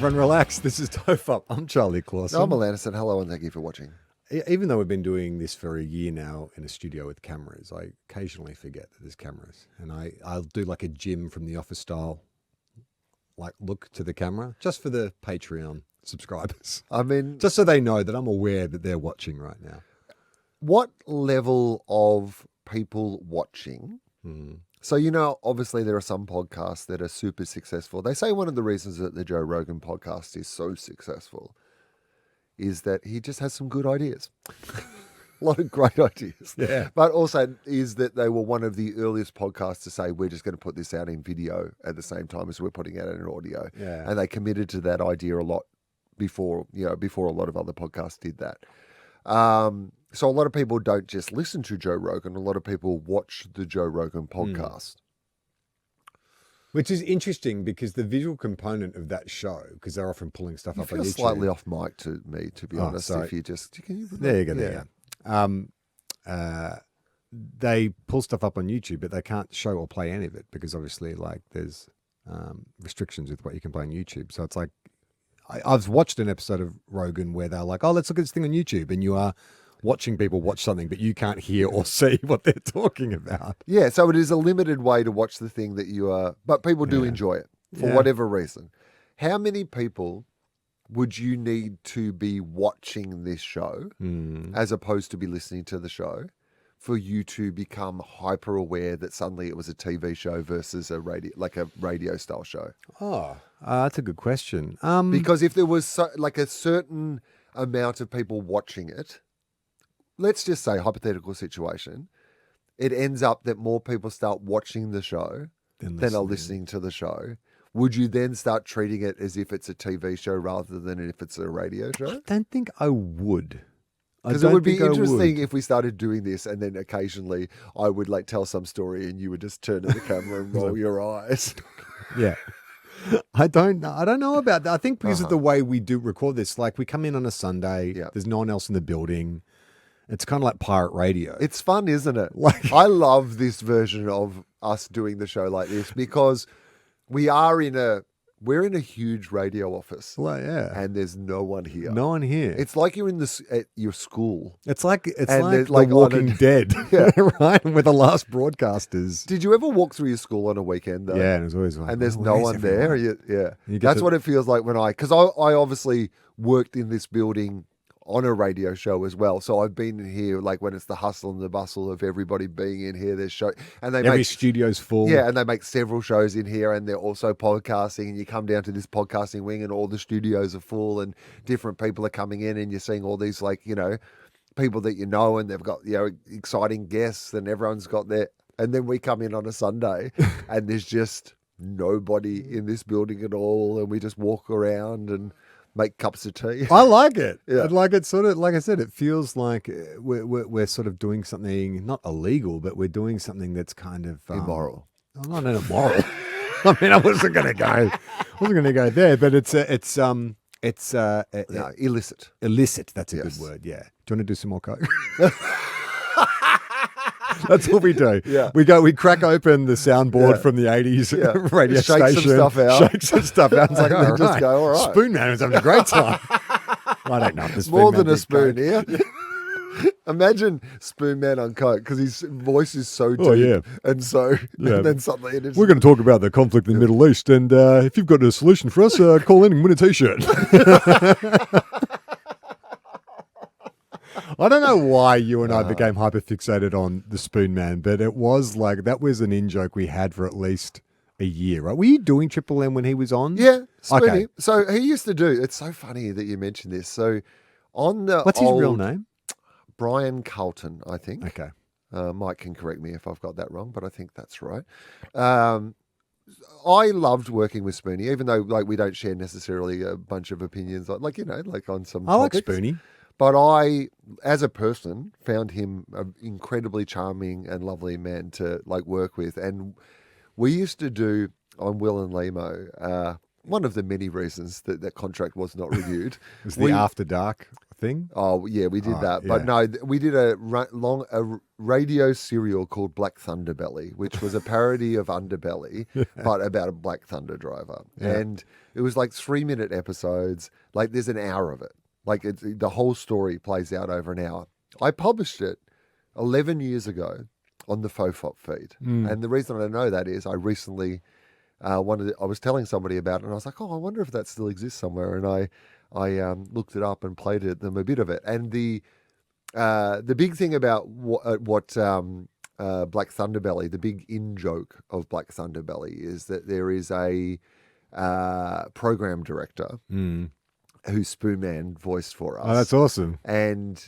everyone relax. This is TOFOP. I'm Charlie Clausen. I'm Melanison. Hello and thank you for watching. Even though we've been doing this for a year now in a studio with cameras, I occasionally forget that there's cameras. And I'll do like a Jim from the Office style, like look to the camera, just for the Patreon subscribers. I mean, just so they know that I'm aware that they're watching right now. what level of people watching? So, you know, obviously there are some podcasts that are super successful. They say one of the reasons that the Joe Rogan podcast is so successful is that he just has some good ideas. A lot of great ideas. Yeah. But also is that they were one of the earliest podcasts to say, we're just going to put this out in video at the same time as we're putting it out in audio. Yeah. And they committed to that idea a lot before a lot of other podcasts did that. So a lot of people don't just listen to Joe Rogan. A lot of people watch the Joe Rogan podcast. Which is interesting because the visual component of that show, because they're often pulling stuff You up on feel YouTube. slightly off mic to me, to be honest. sorry. If you just There you go. There you go. They pull stuff up on YouTube, but they can't show or play any of it because obviously, like, there's restrictions with what you can play on YouTube. So it's like I've watched an episode of Rogan where they're like, "Oh, let's look at this thing on YouTube," and you are watching people watch something, but you can't hear or see what they're talking about. Yeah, so it is a limited way to watch the thing that you are, but people do enjoy it for whatever reason. How many people would you need to be watching this show as opposed to be listening to the show for you to become hyper aware that suddenly it was a TV show versus a radio style show? Oh, that's a good question. Because if there was a certain amount of people watching it, let's just say hypothetical situation, it ends up that more people start watching the show than are listening to the show. Would you then start treating it as if it's a TV show rather than if it's a radio show? I don't think I would. Because it would be interesting if we started doing this and then occasionally I would like tell some story and you would just turn to the camera and roll your eyes. Yeah. I don't know about that. I think because of the way we do record this, like we come in on a Sunday, there's no one else in the building. It's kind of like pirate radio. It's fun, isn't it? I love this version of us doing the show like this because we're in a huge radio office. Well, yeah. And there's no one here. No one here. It's like you're at your school. It's like there's The Walking Dead, right? Where the last broadcasters. Did you ever walk through your school on a weekend though? Yeah, and it's always like, and there's no one there. You That's what it feels like because I obviously worked in this building on a radio show as well. So I've been in here like when it's the hustle and the bustle of everybody being in here. There's show and every studio's full. Yeah, and they make several shows in here and they're also podcasting and you come down to this podcasting wing and all the studios are full and different people are coming in and you're seeing all these people that you know and they've got exciting guests and everyone's got their and then we come in on a Sunday and there's just nobody in this building at all and we just walk around and make cups of tea. I like it. Yeah. Like it's sort of like I said, it feels like we're sort of doing something not illegal, but we're doing something that's kind of immoral. Not immoral. I mean, I wasn't going to go there, but it's illicit. Illicit. That's a good word. Yeah. Do you want to do some more coke? That's what we do. Yeah. We crack open the soundboard from the 80s radio station. Shake some stuff out. Shake some stuff out. It's like, and then just go, all right. Spoon Man was having a great time. I don't know if the Spoon More Man than a did spoon coke. here. Imagine Spoon Man on coke because his voice is so deep. And so and then suddenly it is. We're going to talk about the conflict in the Middle East. And if you've got a solution for us, call in and win a T-shirt. I don't know why you and I became hyper fixated on the Spoon Man, but it was like that was an in-joke we had for at least a year, right? Were you doing Triple M when he was on? Yeah, Spoony. Okay. So he used to do, it's so funny that you mentioned this. So on the What's his real name? Brian Carlton, I think. Okay. Mike can correct me if I've got that wrong, but I think that's right. I loved working with Spoony, even though we don't share necessarily a bunch of opinions on some I like topics. Spoony. But I, as a person, found him an incredibly charming and lovely man to work with. And we used to do on Will and Limo, one of the many reasons that contract was not renewed. It was the After Dark thing. Oh yeah, we did that, but yeah. no, we did a radio serial called Black Thunderbelly, which was a parody of Underbelly, but about a Black Thunder driver, and it was like 3-minute episodes. Like there's an hour of it. Like the whole story plays out over an hour. I published it 11 years ago on the TOFOP feed, and the reason I know that is I recently I was telling somebody about it, and I was like, oh, I wonder if that still exists somewhere, and I looked it up and played them a bit of it. And the big thing about what Black Thunderbelly, the big in joke of Black Thunderbelly is that there is a program director who Spoonman voiced for us. Oh, that's awesome. And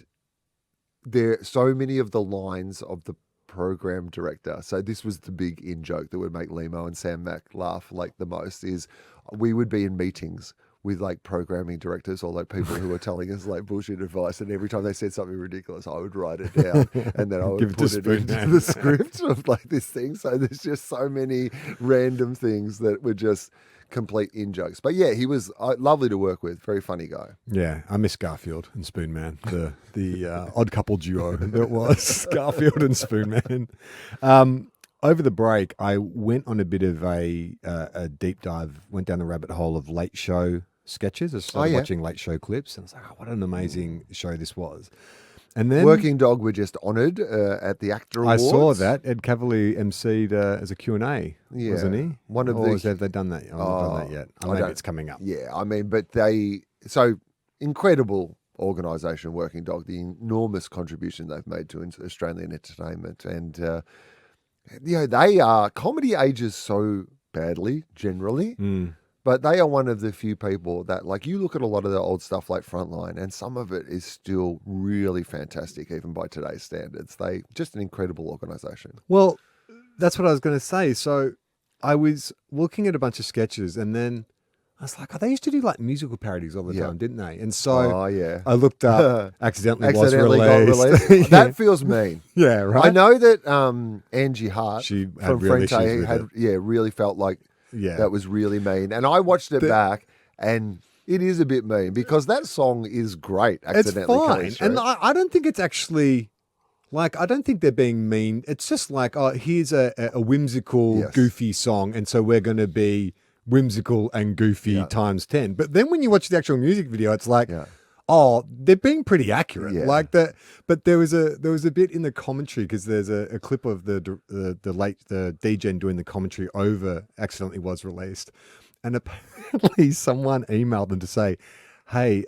there so many of the lines of the program director. So this was the big in joke that would make Limo and Sam Mac laugh like the most is we would be in meetings with like programming directors or like people who were telling us like bullshit advice, and every time they said something ridiculous, I would write it down and then I would put it into the script of like this thing. So there's just so many random things that were just complete in jokes. But yeah, he was lovely to work with, very funny guy. Yeah, I miss Garfield and Spoonman, the odd couple duo that was Garfield and Spoonman. Over the break, I went on a bit of a deep dive, went down the rabbit hole of late show sketches. I started watching late show clips, and I was like, oh, what an amazing show this was. And then Working Dog were just honoured at the Actor Awards. I saw that. Ed Cavalier emceed as a Q&A, wasn't he? One of have they done that? I haven't done that yet. Maybe it's coming up. Yeah, I mean, but incredible organisation, Working Dog, the enormous contribution they've made to Australian entertainment. And, they are, comedy ages so badly, generally. But they are one of the few people that, like, you look at a lot of the old stuff like Frontline, and some of it is still really fantastic, even by today's standards. They just an incredible organisation. Well, that's what I was going to say. So I was looking at a bunch of sketches, and then I was like, oh, they used to do like musical parodies all the time, didn't they? And so I looked up, accidentally was released. That feels mean. Yeah, right. I know that Angie Hart from real Frente really felt like that was really mean. And I watched it back, and it is a bit mean because that song is great. Accidentally it's fine. And I don't think it's actually like, I don't think they're being mean. It's just like, oh, here's a whimsical, goofy song, and so we're going to be whimsical and goofy times 10. But then when you watch the actual music video, it's like, oh, they're being pretty accurate. Like that. But there was a bit in the commentary, because there's a clip of the DJ doing the commentary over Accidentally Was Released, and apparently someone emailed them to say, hey,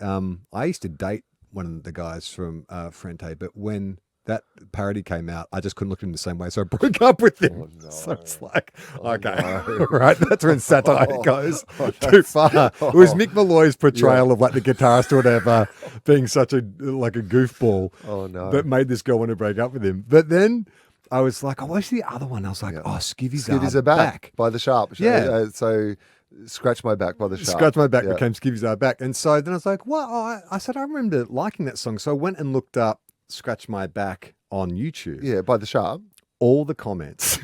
I used to date one of the guys from Frente, but when that parody came out, I just couldn't look at him the same way, so I broke up with him. Oh, no. So it's like, right, that's when satire goes too far. It was Mick Malloy's portrayal of like the guitarist or whatever being such a goofball that made this girl want to break up with him. But then I was like, oh, what's the other one? I was like, Skivvies Are Back by The Sharp. Yeah. So Scratch My Back by The Sharp. Scratch My Back became Skivvies Are Back. And so then I was like, well, I said, I remember liking that song. So I went and looked up Scratch My Back on YouTube. Yeah, by The Sharp. All the comments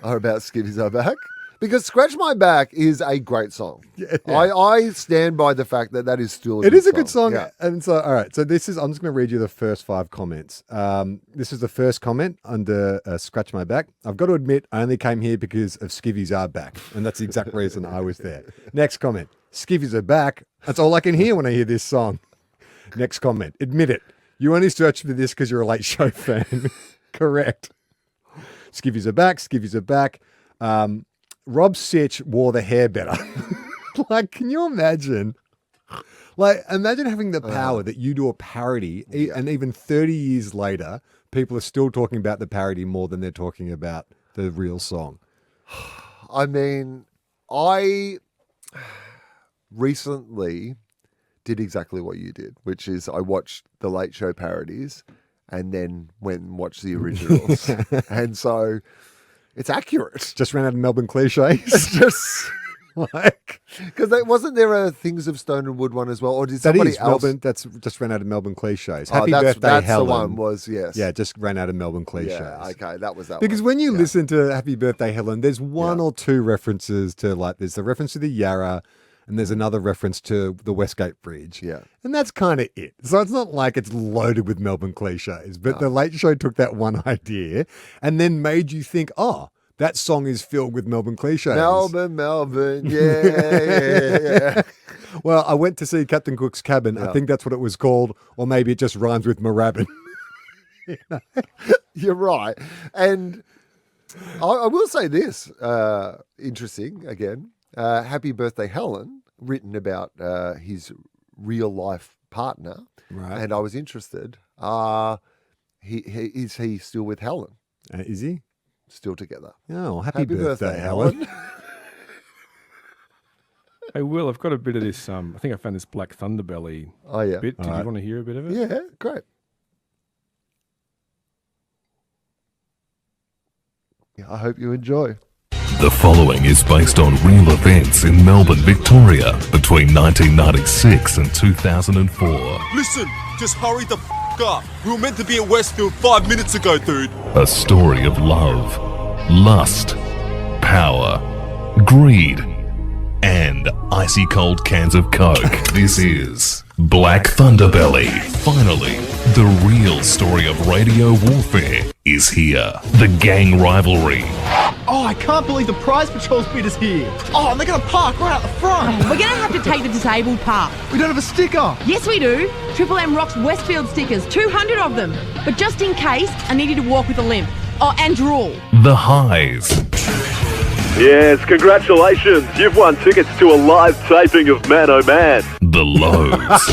are about Skivvies Are Back. Because Scratch My Back is a great song. I stand by the fact that is still a good song. It is a good song. Yeah. And so, all right. So I'm just going to read you the first 5 comments. This is the first comment under Scratch My Back. I've got to admit, I only came here because of Skivvies Are Back. And that's the exact reason I was there. Next comment. Skivvies Are Back. That's all I can hear when I hear this song. Next comment. Admit it. You only searched for this because you're a Late Show fan. Correct. Skivvies Are Back. Skivvies Are Back. Rob Sitch wore the hair better. Like, can you imagine? Like, imagine having the power that you do a parody, and even 30 years later, people are still talking about the parody more than they're talking about the real song. I mean, I recently did exactly what you did, which is I watched the Late Show parodies and then went and watched the originals. And so it's accurate. Just ran out of Melbourne cliches. It's just like, because wasn't there a Things of Stone and Wood one as well, or did somebody else? Melbourne, that's just ran out of Melbourne cliches. Happy Birthday, that's Helen. The one was Yeah, just ran out of Melbourne cliches. Yeah, okay, that was that. Because when you listen to Happy Birthday, Helen, there's one or two references to, like, there's the reference to the Yarra. and there's another reference to the Westgate Bridge. Yeah. And that's kind of it. So it's not like it's loaded with Melbourne cliches, but the Late Show took that one idea and then made you think, oh, that song is filled with Melbourne cliches. Melbourne, yeah. Well, I went to see Captain Cook's Cabin. I think that's what it was called, or maybe it just rhymes with Moorabbin. You're right. And I will say this, interesting again. Happy Birthday, Helen, written about his real life partner. Right. And I was interested. Is he still with Helen? Is he? Still together. Oh, happy birthday, Helen. Helen. Hey, Will, I've got a bit of this. I think I found this Black Thunderbelly bit. Did you want to hear a bit of it? Yeah, great. Yeah, I hope you enjoy. The following is based on real events in Melbourne, Victoria, between 1996 and 2004. Listen, just hurry the up. We were meant to be at Westfield 5 minutes ago, dude. A story of love, lust, power, greed, and icy cold cans of Coke. This is Black Thunderbelly. Finally, the real story of radio warfare is here. The gang rivalry. Oh, I can't believe the Prize Patrol's bid is here. Oh, and they're going to park right out the front. We're going to have to take the disabled part. We don't have a sticker. Yes, we do. Triple M rocks Westfield stickers, 200 of them. But just in case, I need you to walk with a limp. Oh, and drool. The highs. Yes, congratulations. You've won tickets to a live taping of Man Oh Man. The lows.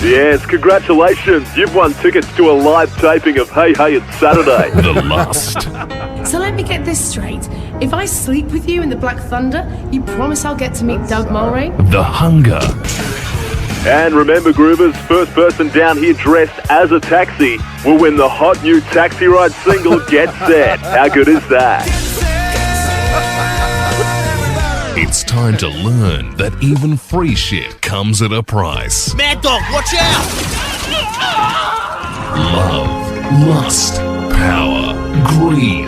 Yes, congratulations. You've won tickets to a live taping of Hey Hey It's Saturday. The lust. So let me get this straight. If I sleep with you in the Black Thunder, you promise I'll get to meet Doug Mulray? The hunger. And remember, Groovers, first person down here dressed as a taxi will win the hot new Taxi Ride single, Get Set. How good is that? It's time to learn that even free shit comes at a price. Mad Dog, watch out! Love, lust, power, greed,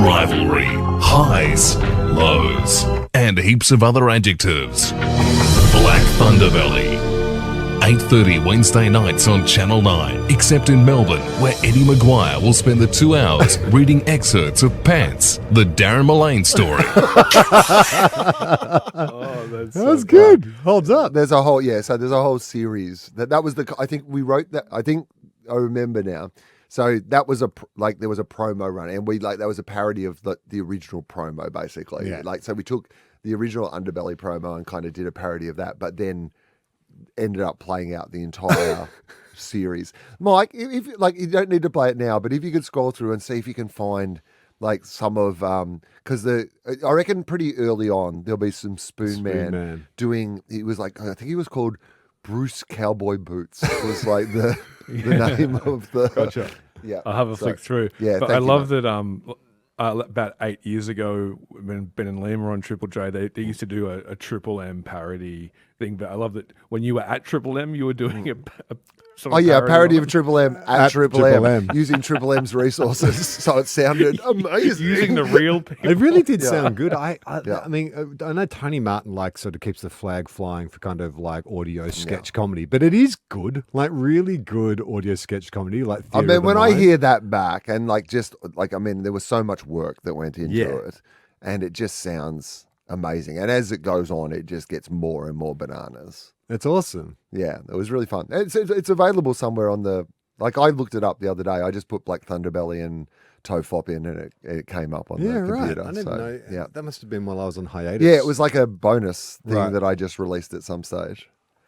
rivalry, highs, lows, and heaps of other adjectives. Black Thunderbelly. 8:30 Wednesday nights on Channel 9, except in Melbourne, where Eddie Maguire will spend the 2 hours reading excerpts of Pants, the Darren Mullane story. That was good. Holds up. There's a whole there's a whole series that was I think we wrote that. I think I remember now. So that was there was a promo run, and that was a parody of the original promo basically. Yeah. So we took the original Underbelly promo and kind of did a parody of that, but then ended up playing out the entire series. Mike, if you don't need to play it now, but if you could scroll through and see if you can find some of because I reckon pretty early on there'll be some Spoon Man doing. He was I think he was called Bruce Cowboy Boots. It was like the name of the. Gotcha. Yeah, I'll have a flick through. Yeah, but I love that. About 8 years ago, when Ben and Liam were on Triple J, they used to do a Triple M parody thing. But I love that when you were at Triple M, you were doing a sort of a parody of Triple M at Triple Triple M, using Triple M's resources, so it sounded amazing. using the real people. It really did sound good. I mean, I know Tony Martin sort of keeps the flag flying for kind of audio sketch comedy, but it is good, really good audio sketch comedy. I mean, when I hear that back and there was so much work that went into it, and it just sounds amazing. And as it goes on, it just gets more and more bananas. It's awesome. Yeah, it was really fun. It's available somewhere on the. I looked it up the other day. I just put Black Thunderbelly and TOFOP in, and it came up on the computer. I didn't know. Yeah, that must have been while I was on hiatus. Yeah, it was like a bonus thing that I just released at some stage.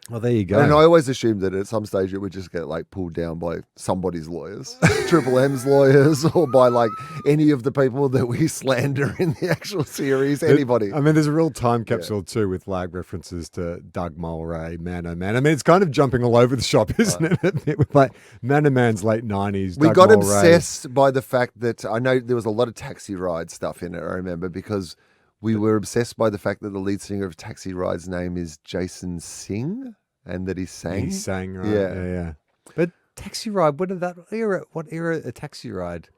Oh, there you go. And I always assumed that at some stage it would just get pulled down by somebody's lawyers, Triple M's lawyers, or by any of the people that we slander in the actual series. Anybody. I mean, there's a real time capsule too with references to Doug Mulray, Man Oh Man. I mean, it's kind of jumping all over the shop, isn't it? With Man Oh Man's late 90s. We Doug got Mulray. obsessed by the fact that I know there was a lot of Taxi Ride stuff in it. I remember because we were obsessed by the fact that the lead singer of Taxi Ride's name is Jason Singh, and that he sang. He sang, right? Yeah. Yeah. But Taxi Ride, what era? A Taxi Ride?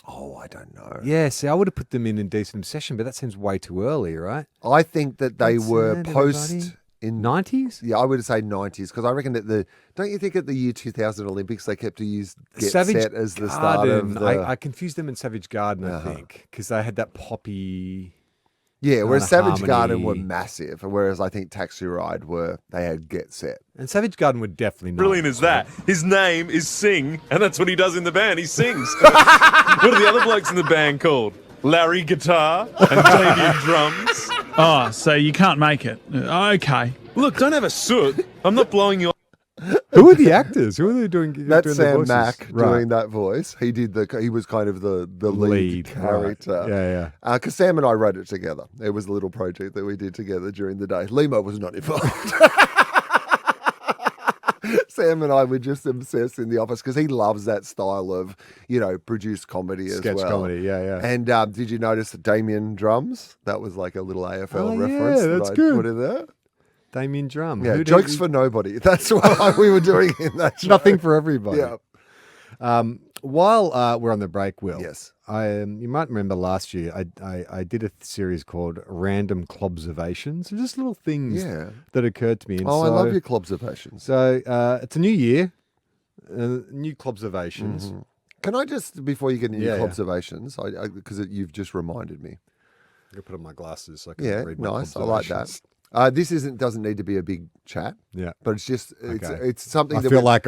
Oh, I don't know. Yeah, see, I would have put them in Decent Obsession, but that seems way too early, right? I think that they That's were it, post everybody. in 90s? Yeah, I would say 90s because I reckon that don't you think at the year 2000 Olympics they kept to use Get Savage Set as the start of Garden. the... I confused them in Savage Garden, I think, because they had that poppy... Yeah, whereas Savage harmony. Garden were massive, whereas I think Taxi Ride they had Get Set. And Savage Garden were definitely not. Brilliant is that? His name is Sing, and that's what he does in the band. He sings. What are the other blokes in the band called? Larry Guitar and Damien Drums. Oh, so you can't make it. Okay. Look, don't have a soot. I'm not blowing you. Who are the actors? Who are they doing? That's doing the Sam voices? Mack Right. doing that voice. He was kind of the lead character. Right. Yeah, yeah. Because Sam and I wrote it together. It was a little project that we did together during the day. Limo was not involved. Sam and I were just obsessed in the office because he loves that style of, produced comedy as well. Sketch comedy, yeah. And did you notice that Damien Drums? That was like a little AFL yeah, reference that's that I good. put in there. Damien Drum. Yeah, Who jokes for nobody. That's what we were doing in that show. Nothing for everybody. Yeah. While we're on the break, Will. Yes. You might remember last year I did a series called Random Claubservations. Just little things that occurred to me. And I love your Claubservations. So it's a new year, new Claubservations. Mm-hmm. Can I just, before you get into your Yeah. Claubservations, because you've just reminded me. I'm going to put on my glasses so I can Yeah, read my nice. I like that. Claubservations. This doesn't need to be a big chat. Yeah. But it's just Okay. it's something I that feel like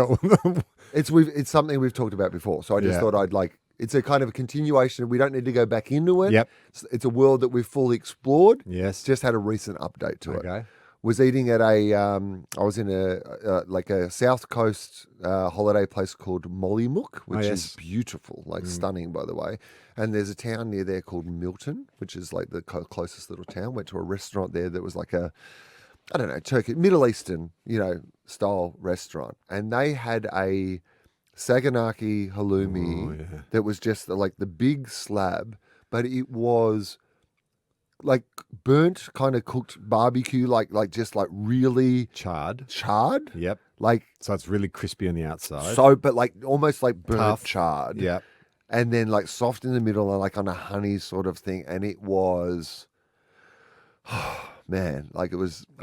it's something we've talked about before. So I just Yeah. thought it's a kind of a continuation. We don't need to go back into it. Yep. It's a world that we've fully explored. Yes. Just had a recent update to it. Okay. Was eating at I was in a South Coast holiday place called Mollymook, which is beautiful, stunning, by the way. And there's a town near there called Milton, which is like the closest little town. Went to a restaurant there that was like Turkey, Middle Eastern, style restaurant. And they had a Saganaki halloumi that was just like the big slab, but it was like burnt, kind of cooked barbecue, like really charred. Yep. Like, so it's really crispy on the outside. but like almost like burnt Tough. charred. Yep. And then like soft in the middle and like on a honey sort of thing. And it was, man, I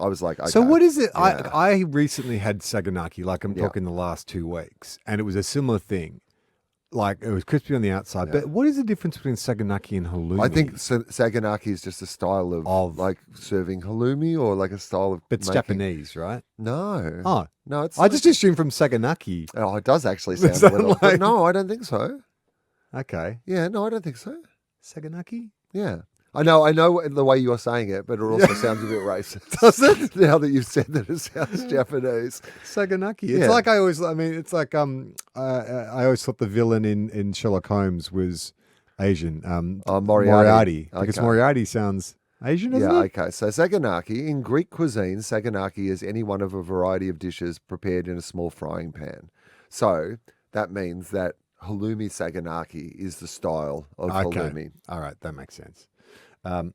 was like, okay, So what is it? yeah. I recently had Saganaki, I'm talking the last 2 weeks, and it was a similar thing. Like it was crispy on the outside, but what is the difference between Saganaki and halloumi? I think Saganaki is just a style of like serving halloumi or like a style of. But it's making... Japanese, right? No. Oh no, it's. I just assumed from Saganaki. Oh, it does actually sound Is a that little. like- But no, I don't think so. Okay. Yeah, no, I don't think so. Saganaki. Yeah. I know the way you're saying it, but it also sounds a bit racist. Does it? Now that you've said that, it sounds Japanese. Saganaki. It's like I always thought the villain in Sherlock Holmes was Asian. Moriarty. Because Okay. Moriarty sounds Asian, doesn't Yeah, it? okay. So Saganaki, in Greek cuisine, Saganaki is any one of a variety of dishes prepared in a small frying pan. So that means that halloumi Saganaki is the style of halloumi. All right, that makes sense.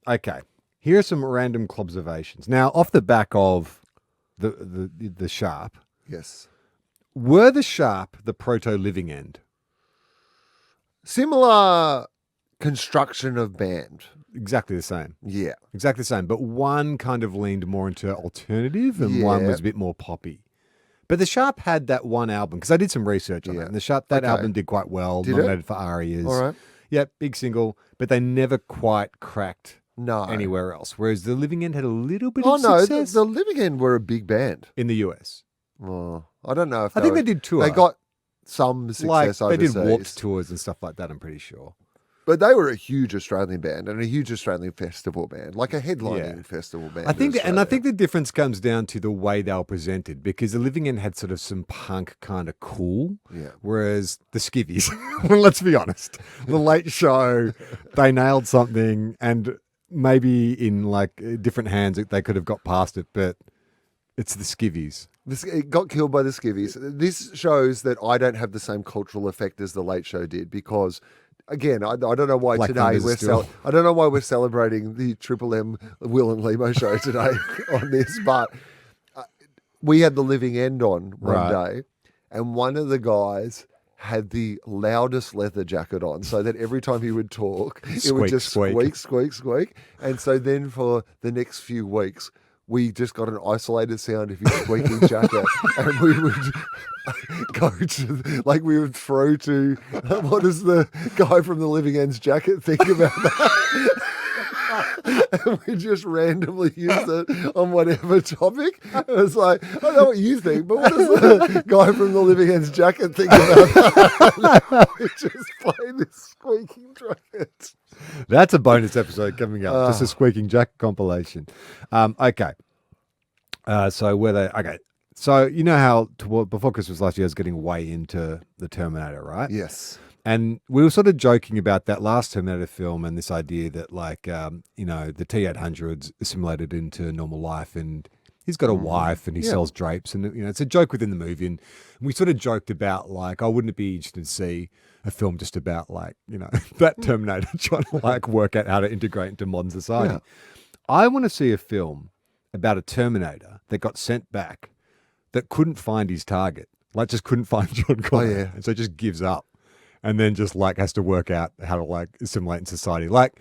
Okay, here are some random Claubservations. Now, off the back of the Sharp, Yes. were the Sharp the proto-living end? Similar construction of band. Exactly the same. Yeah. Exactly the same, but one kind of leaned more into alternative and one Yeah. was a bit more poppy. But the Sharp had that one album, because I did some research on it, and the Sharp, that Okay. album did quite well, Did it? nominated for ARIAs. All right. Yep, big single, but they never quite cracked No. anywhere else. Whereas the Living End had a little bit Oh, of no. success The Living End were a big band. in the US. Oh, I don't know if I think they did tour. They got some success They overseas. did Warped tours and stuff like that, I'm pretty sure. But they were a huge Australian band and a huge Australian festival band, like a headlining festival band. I think, in and I Australia. think the difference comes down to the way they were presented, because the Living End had sort of some punk kind of cool, Yeah. whereas the Skivvies, well, let's be honest, the Late Show, they nailed something, and maybe in like different hands they could have got past it, but it's the Skivvies. It got killed by the Skivvies. This shows that I don't have the same cultural effect as the Late Show did, because again, I don't know why Black today Thunder's we're still- I don't know why we're celebrating the Triple M Will and Limo show today on this, but we had the Living End on one Right. day, and one of the guys had the loudest leather jacket on, so that every time he would talk, it would Squeak, just squeak. squeak. And so then for the next few weeks, we just got an isolated sound of his squeaking jacket, and we would go to, like, we would throw to, what does the guy from the Living Ends jacket think about that? And we just randomly used it on whatever topic. It was like, I don't know what you think, but what does the guy from the Living Ends jacket think about that? We just play this squeaking jacket. That's a bonus episode coming up. Just a Squeaking Jack compilation. Okay. So you know how before Christmas last year I was getting way into the Terminator, right? Yes. And we were sort of joking about that last Terminator film and this idea that, like, the T-800's assimilated into normal life, and he's got a wife and he sells drapes, and it's a joke within the movie. And we sort of joked about, like, oh, wouldn't it be interesting to see a film just about, like, that Terminator trying to, like, work out how to integrate into modern society. Yeah. I want to see a film about a Terminator that got sent back that couldn't find his target, like, just couldn't find John Connor, yeah. and so just gives up. And then just, like, has to work out how to, like, assimilate in society. Like,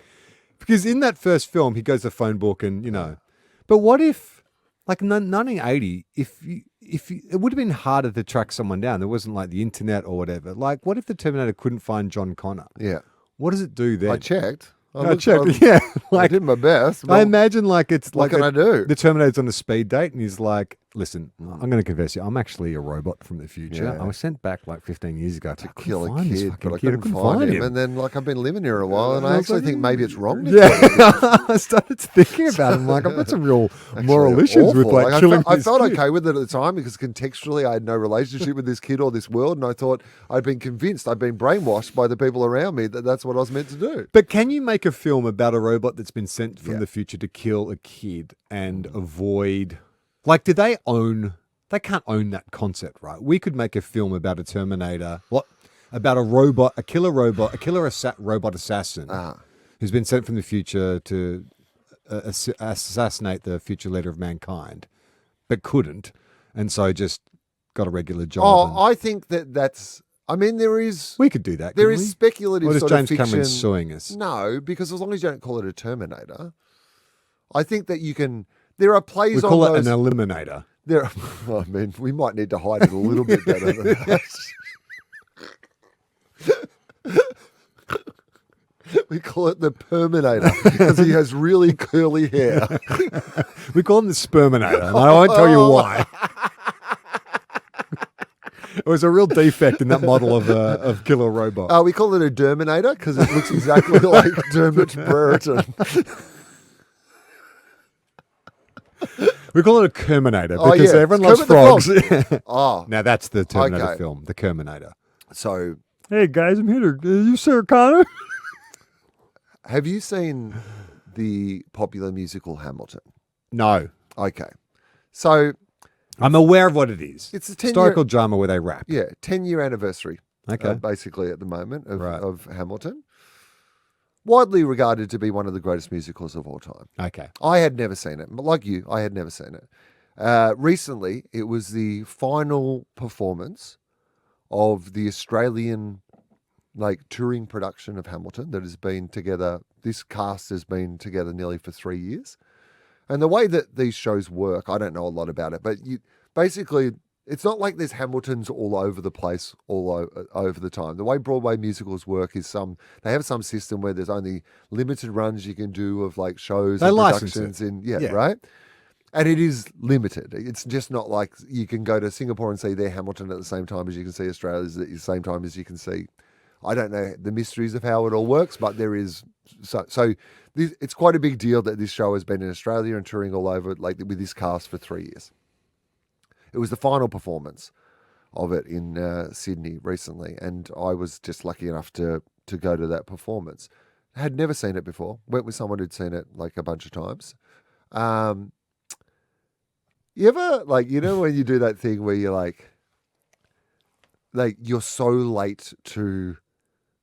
because in that first film, he goes to the phone book and, but what if, like, in 1980, it would have been harder to track someone down. There wasn't, like, the internet or whatever. Like, what if the Terminator couldn't find John Connor? Yeah. What does it do then? I checked. I checked, yeah. I Like, did my best. I imagine, like, it's what like can I do? the Terminator's on a speed date and he's like, listen, I'm going to confess you, I'm actually a robot from the future. Yeah. I was sent back like 15 years ago to kill a this kid, fucking but I kid. couldn't find him. And then, like, I've been living here a while, and I actually think maybe it's wrong. To Yeah, kill him. I started thinking about it. I'm like, I've got some real moral Actually, issues with, awful. like, killing I this felt kid. okay with it at the time because contextually I had no relationship with this kid or this world, and I thought I'd been convinced, I'd been brainwashed by the people around me that that's what I was meant to do. But can you make a film about a robot that's been sent from the future to kill a kid and avoid, like, do they own? They can't own that concept, right? We could make a film about a Terminator, about a robot, a killer robot assassin who's been sent from the future to assassinate the future leader of mankind, but couldn't, and so just got a regular job. Oh, I think that's. I mean, there is. We could do that. There couldn't is we? speculative Or is sort James of fiction. Cameron suing us? No, because as long as you don't call it a Terminator, I think that you can. There are plays We on call those. it an eliminator. There, I mean, we might need to hide it a little bit better than that. We call it the Perminator because he has really curly hair. We call him the Sperminator, and I won't tell you why. It was a real defect in that model of killer robot. We call it a Derminator because it looks exactly like Dermot Brereton. We call it a Kerminator because yeah. everyone loves Kermit frogs. Oh, Now that's the Terminator Okay. film, the Kerminator. so Hey guys, I'm here. Are you Sarah Connor? have you seen the popular musical Hamilton? No, Okay, so I'm aware of what it is. It's a 10-year historical drama where they rap. yeah, 10-year anniversary. Okay. Basically at the moment Right. of Hamilton. Widely regarded to be one of the greatest musicals of all time. Okay. I had never seen it. But like you, I had never seen it. Recently, it was the final performance of the Australian touring production of Hamilton that has been together. This cast has been together nearly for 3 years. And the way that these shows work, I don't know a lot about it, but basically, it's not like there's Hamiltons all over the place, over the time. The way Broadway musicals work is they have some system where there's only limited runs you can do of shows They and license productions it. right? And it is limited. It's just not like you can go to Singapore and see their Hamilton at the same time as you can see Australia's at the same time as you can see. I don't know the mysteries of how it all works, but there is it's quite a big deal that this show has been in Australia and touring all over with this cast for 3 years. It was the final performance of it in Sydney recently, and I was just lucky enough to go to that performance. Had never seen it before. Went with someone who'd seen it a bunch of times. You ever when you do that thing where you're you're so late to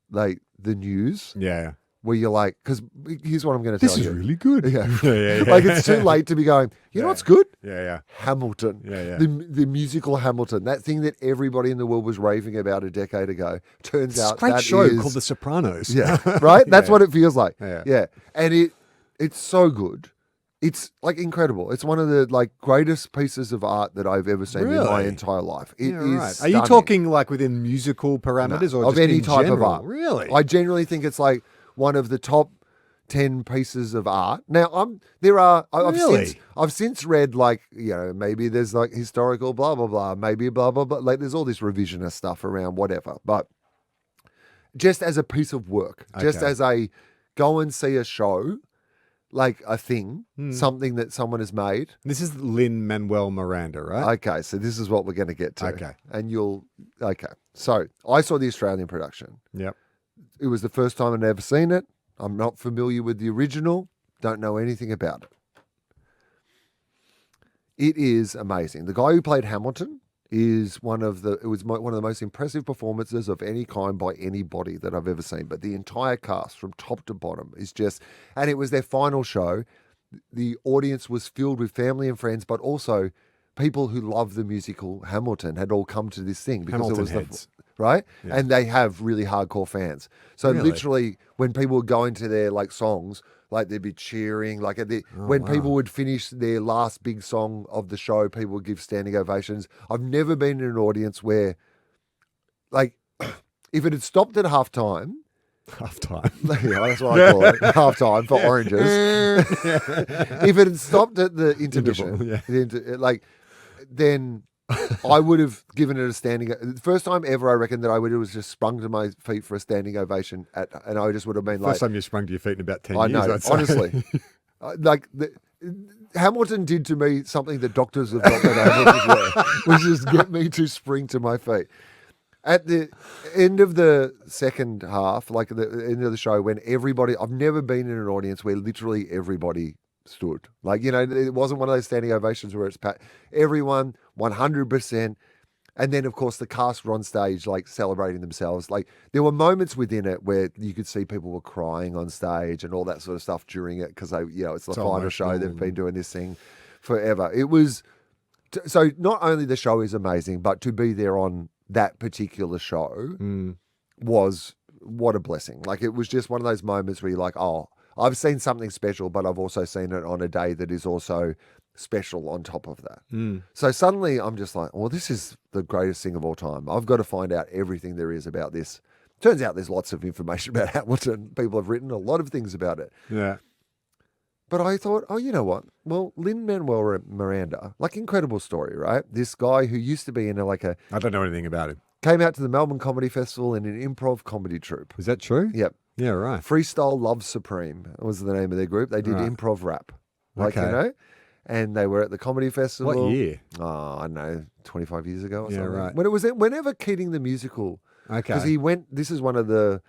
the news Yeah. where you're like, because here's what I'm going to tell This is you. really good. Yeah. yeah. Like it's too late to be going, you know what's good? Yeah. Hamilton. Yeah. The musical Hamilton. That thing that everybody in the world was raving about a decade ago. Turns It's out a great that show is- called The Sopranos. Yeah. Right? That's what it feels like. Yeah. And it's so good. It's like incredible. It's one of the like greatest pieces of art that I've ever seen in my Really? entire life. It Yeah, is right. Are stunning. you talking like within musical parameters or of just any in type general? of art? Really? I genuinely think it's like one of the top 10 pieces of art. Now, I've since read like, maybe there's like historical blah blah blah, maybe blah blah blah. Like there's all this revisionist stuff around whatever. But just as a piece of work, just Okay. as a go and see a show, like a thing, something that someone has made. This is Lin-Manuel Miranda, right? Okay, so this is what we're going to get to. Okay. And so I saw the Australian production. Yep. It was the first time I'd ever seen it. I'm not familiar with the original. Don't know anything about it. It is amazing. The guy who played Hamilton is one of the most impressive performances of any kind by anybody that I've ever seen. But the entire cast from top to bottom is just, and it was their final show. The audience was filled with family and friends, but also people who love the musical Hamilton had all come to this thing because Hamilton it was heads. right? Yeah. And they have really hardcore fans. So Really? literally, when people would go into their like songs, like they'd be cheering. Like when people would finish their last big song of the show, people would give standing ovations. I've never been in an audience where, like, if it had stopped at halftime. Halftime. Yeah, that's what I call it. Halftime for oranges. If it had stopped at the intermission, then I would have given it a standing. The first time ever, I reckon, that I would have was just sprung to my feet for a standing ovation, and I just would have been like, First time you sprung to your feet in about 10 I years, know, I'd say. honestly. Hamilton did to me something that doctors have not been able to do, which is get me to spring to my feet. At the end of the second half, like the end of the show, when everybody, I've never been in an audience where literally everybody stood. Like, it wasn't one of those standing ovations where it's everyone 100%. And then, of course, the cast were on stage, like celebrating themselves. Like there were moments within it where you could see people were crying on stage and all that sort of stuff during it because it's the final show. They've been doing this thing forever. It was so not only the show is amazing, but to be there on that particular show was what a blessing. Like it was just one of those moments where you're like, oh, I've seen something special, but I've also seen it on a day that is also special on top of that. So suddenly I'm just like, well, this is the greatest thing of all time. I've got to find out everything there is about this. Turns out there's lots of information about Hamilton. People have written a lot of things about it. Yeah. But I thought, oh, you know what? Well, Lin-Manuel Miranda, like incredible story, right? This guy who used to be in I don't know anything about him. Came out to the Melbourne Comedy Festival in an improv comedy troupe. Is that true? Yep. Yeah, right. Freestyle Love Supreme was the name of their group. They did improv rap. Okay. And they were at the comedy festival. What year? Oh, I don't know, 25 years ago or Yeah, something. right. When it was whenever Keating the Musical. Okay. Because this is one of the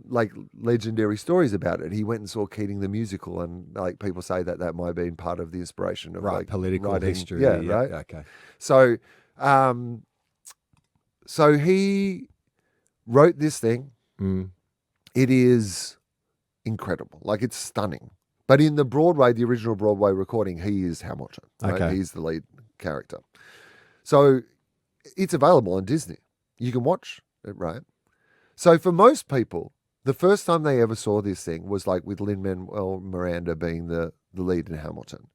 like legendary stories about it. He went and saw Keating the Musical, and like people say that might have been part of the inspiration of like political writing. history. Yeah, right. Okay. So, so he wrote this thing. It is incredible. Like it's stunning. But in the original Broadway recording, he is Hamilton. Right? Okay. He's the lead character. So it's available on Disney. You can watch it, right? So for most people, the first time they ever saw this thing was like with Lin-Manuel Miranda being the lead in Hamilton.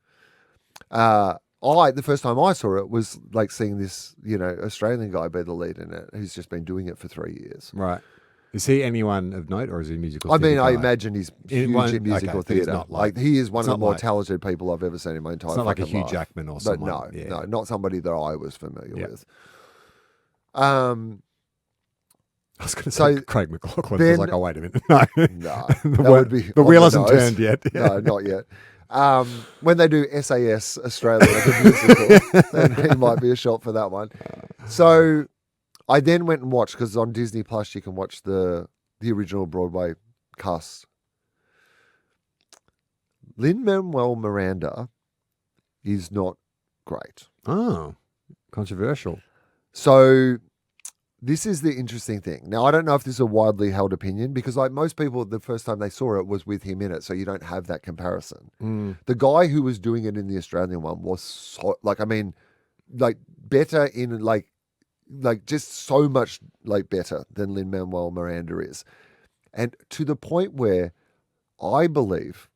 The first time I saw it was like seeing this, Australian guy be the lead in it, who's just been doing it for 3 years. Right. Is he anyone of note, or is he musical? I mean, I theatre guy? imagine he's huge in musical but he's theatre. not Like he is one of the more like- talented people I've ever seen in my entire It's not like a fucking Hugh life. Jackman or But someone. no, not somebody that I was familiar Yeah. with. I was going to So say Craig McLaughlin. I then- was like, oh, wait a minute. No. No, the that wheel, would be the on wheel the hasn't nose. turned yet. No, not yet. When they do SAS Australia, the musical, then he might be a shot for that one. So I then went and watched, because on Disney Plus you can watch the original Broadway cast. Lin-Manuel Miranda is not great. Oh, controversial. So this is the interesting thing. Now, I don't know if this is a widely held opinion because like most people, the first time they saw it was with him in it. So you don't have that comparison. The guy who was doing it in the Australian one was so, like, I mean, like better in like just so much like better than Lin-Manuel Miranda is. And to the point where I believe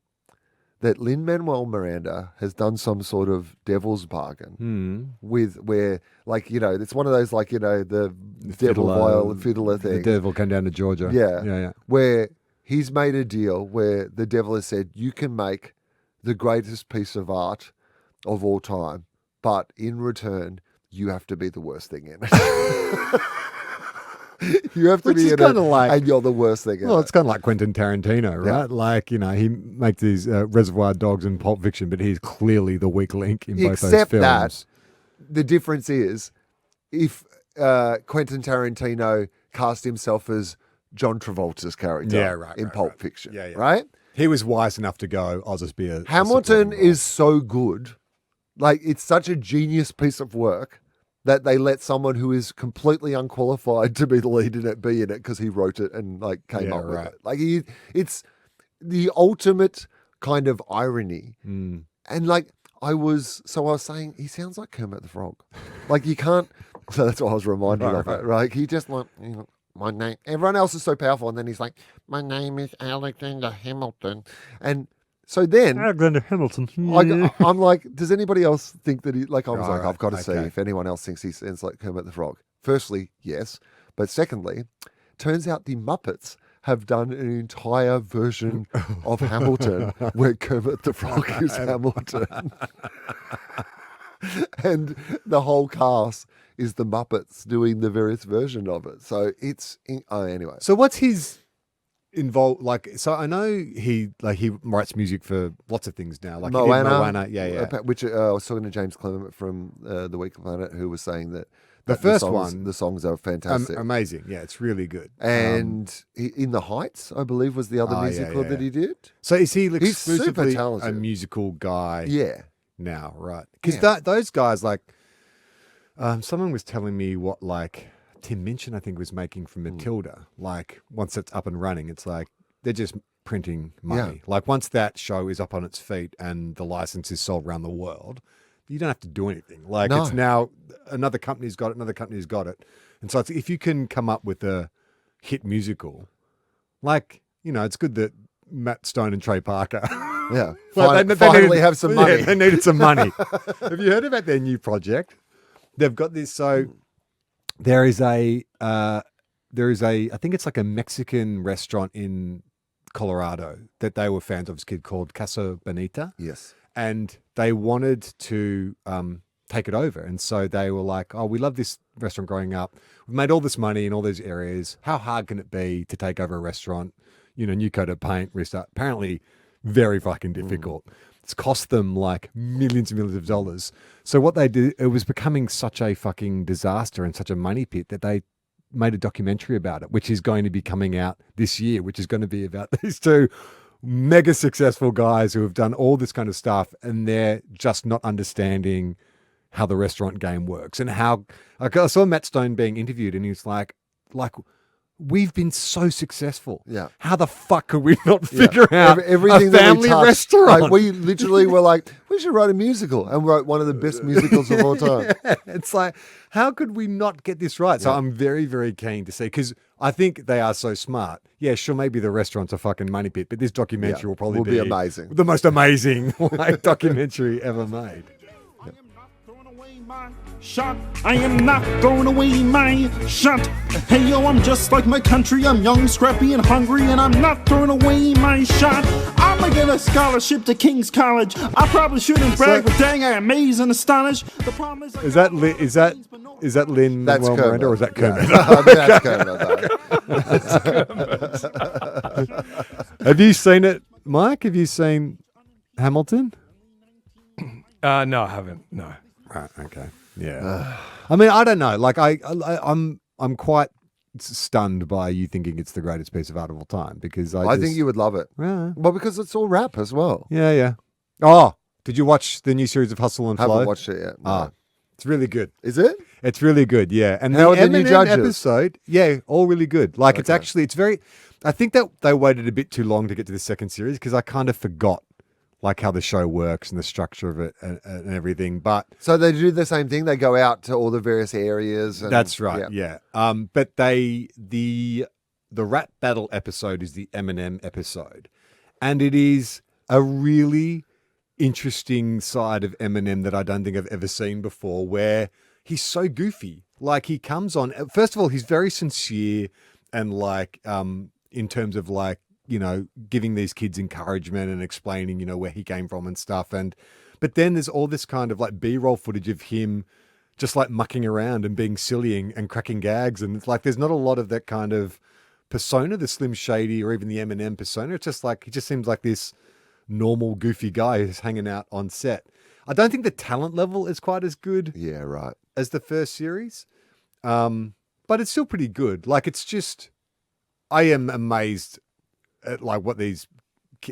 that Lin-Manuel Miranda has done some sort of devil's bargain with where, like, you know, it's one of those, like, you know, the devil violin fiddler thing. The devil came down to Georgia. Yeah. Where he's made a deal where the devil has said, you can make the greatest piece of art of all time, but in return, you have to be the worst thing in it. You have to be in it, and you're the worst thing. Well, it's kind of like Quentin Tarantino, right? Yeah. Like, you know, he makes these Reservoir Dogs and Pulp Fiction, but he's clearly the weak link in both those films. Except that the difference is if Quentin Tarantino cast himself as John Travolta's character in Pulp Fiction, right? He was wise enough to go, I'll just be a... Hamilton is so good. Like, it's such a genius piece of work that they let someone who is completely unqualified to be the lead in it be in it because he wrote it and like came up with it. Like it's the ultimate kind of irony. And like I was saying, he sounds like Kermit the Frog. Like you can't. So that's what I was reminded of it. Right? He just like, you know, my name. Everyone else is so powerful, and then he's like, my name is Alexander Hamilton, and. So then, Alexander Hamilton. I'm like, does anybody else think that he, like, I was like, I've got to see if anyone else thinks he sounds like Kermit the Frog. Firstly, yes. But secondly, turns out the Muppets have done an entire version of Hamilton where Kermit the Frog is Hamilton. And the whole cast is the Muppets doing the various version of it. So it's, anyway. So what's his... involved, like, so I know he writes music for lots of things now, like Moana, which I was talking to James Clement from the Weekly Planet, who was saying that the songs are fantastic, amazing, it's really good. And In the Heights, I believe, was the other musical that he did. So is he exclusively a musical guy? Now, right? Because those guys, like, someone was telling me what, like, Tim Minchin, I think, was making from Matilda. Like, once it's up and running, it's like they're just printing money. Like, once that show is up on its feet and the license is sold around the world, you don't have to do anything. Like, it's now another company's got it, And so if you can come up with a hit musical, like, you know, it's good that Matt Stone and Trey Parker. Finally have some money. Yeah, they needed some money. Have you heard about their new project? They've got this, There is a, I think it's like a Mexican restaurant in Colorado that they were fans of. This kid called Casa Bonita. Yes. And they wanted to take it over. And so they were like, oh, we love this restaurant growing up. We've made all this money in all these areas. How hard can it be to take over a restaurant? You know, new coat of paint, restart. Apparently very fucking difficult. It's cost them like millions and millions of dollars. So what they did, it was becoming such a fucking disaster and such a money pit that they made a documentary about it, which is going to be coming out this year, which is going to be about these two mega successful guys who have done all this kind of stuff, and they're just not understanding how the restaurant game works. And how, like, I saw Matt Stone being interviewed, and he's like, we've been so successful. Yeah. How the fuck could we not figure out everything a family restaurant? Like, we literally were like, we should write a musical, and wrote one of the best musicals of all time. It's like, how could we not get this right? So I'm very, very keen to see, because I think they are so smart. Yeah, sure, maybe the restaurant's a fucking money pit, but this documentary will probably be amazing. The most amazing documentary ever made. Shot, I am not throwing away my shot. Hey yo, I'm just like my country. I'm young, scrappy, and hungry, and I'm not throwing away my shot. I'm gonna get a scholarship to King's College. I probably shouldn't brag, but dang, I amaze and astonish. The problem is that Lin-Manuel Miranda, or is that Kermit? That's Kermit. Have you seen it, Mike? Have you seen Hamilton? No, I haven't. No. Right. Okay. Yeah. I mean, I don't know. Like, I'm quite stunned by you thinking it's the greatest piece of art of all time, because I think you would love it. Yeah. Well, because it's all rap as well. Yeah. Oh, did you watch the new series of Hustle and Flow? Haven't watched it yet. No. It's really good. Is it? It's really good, yeah. And How the are the new Eminem judges? episode, yeah, all really good. Like it's very. I think that they waited a bit too long to get to the second series because I kind of forgot like how the show works and the structure of it and everything. But So they do the same thing. They go out to all the various areas. And, that's right, yeah. But the rap battle episode is the Eminem episode, and it is a really interesting side of Eminem that I don't think I've ever seen before, where he's so goofy. Like he comes on, first of all, he's very sincere and like, in terms of like, you know, giving these kids encouragement and explaining, you know, where he came from and stuff. But then there's all this kind of like B-roll footage of him just like mucking around and being silly and cracking gags. And it's like, there's not a lot of that kind of persona, the Slim Shady or even the Eminem persona. It's just like, he just seems like this normal goofy guy who's hanging out on set. I don't think the talent level is quite as good Yeah, right. as the first series. But it's still pretty good. Like it's just, I am amazed at like what these,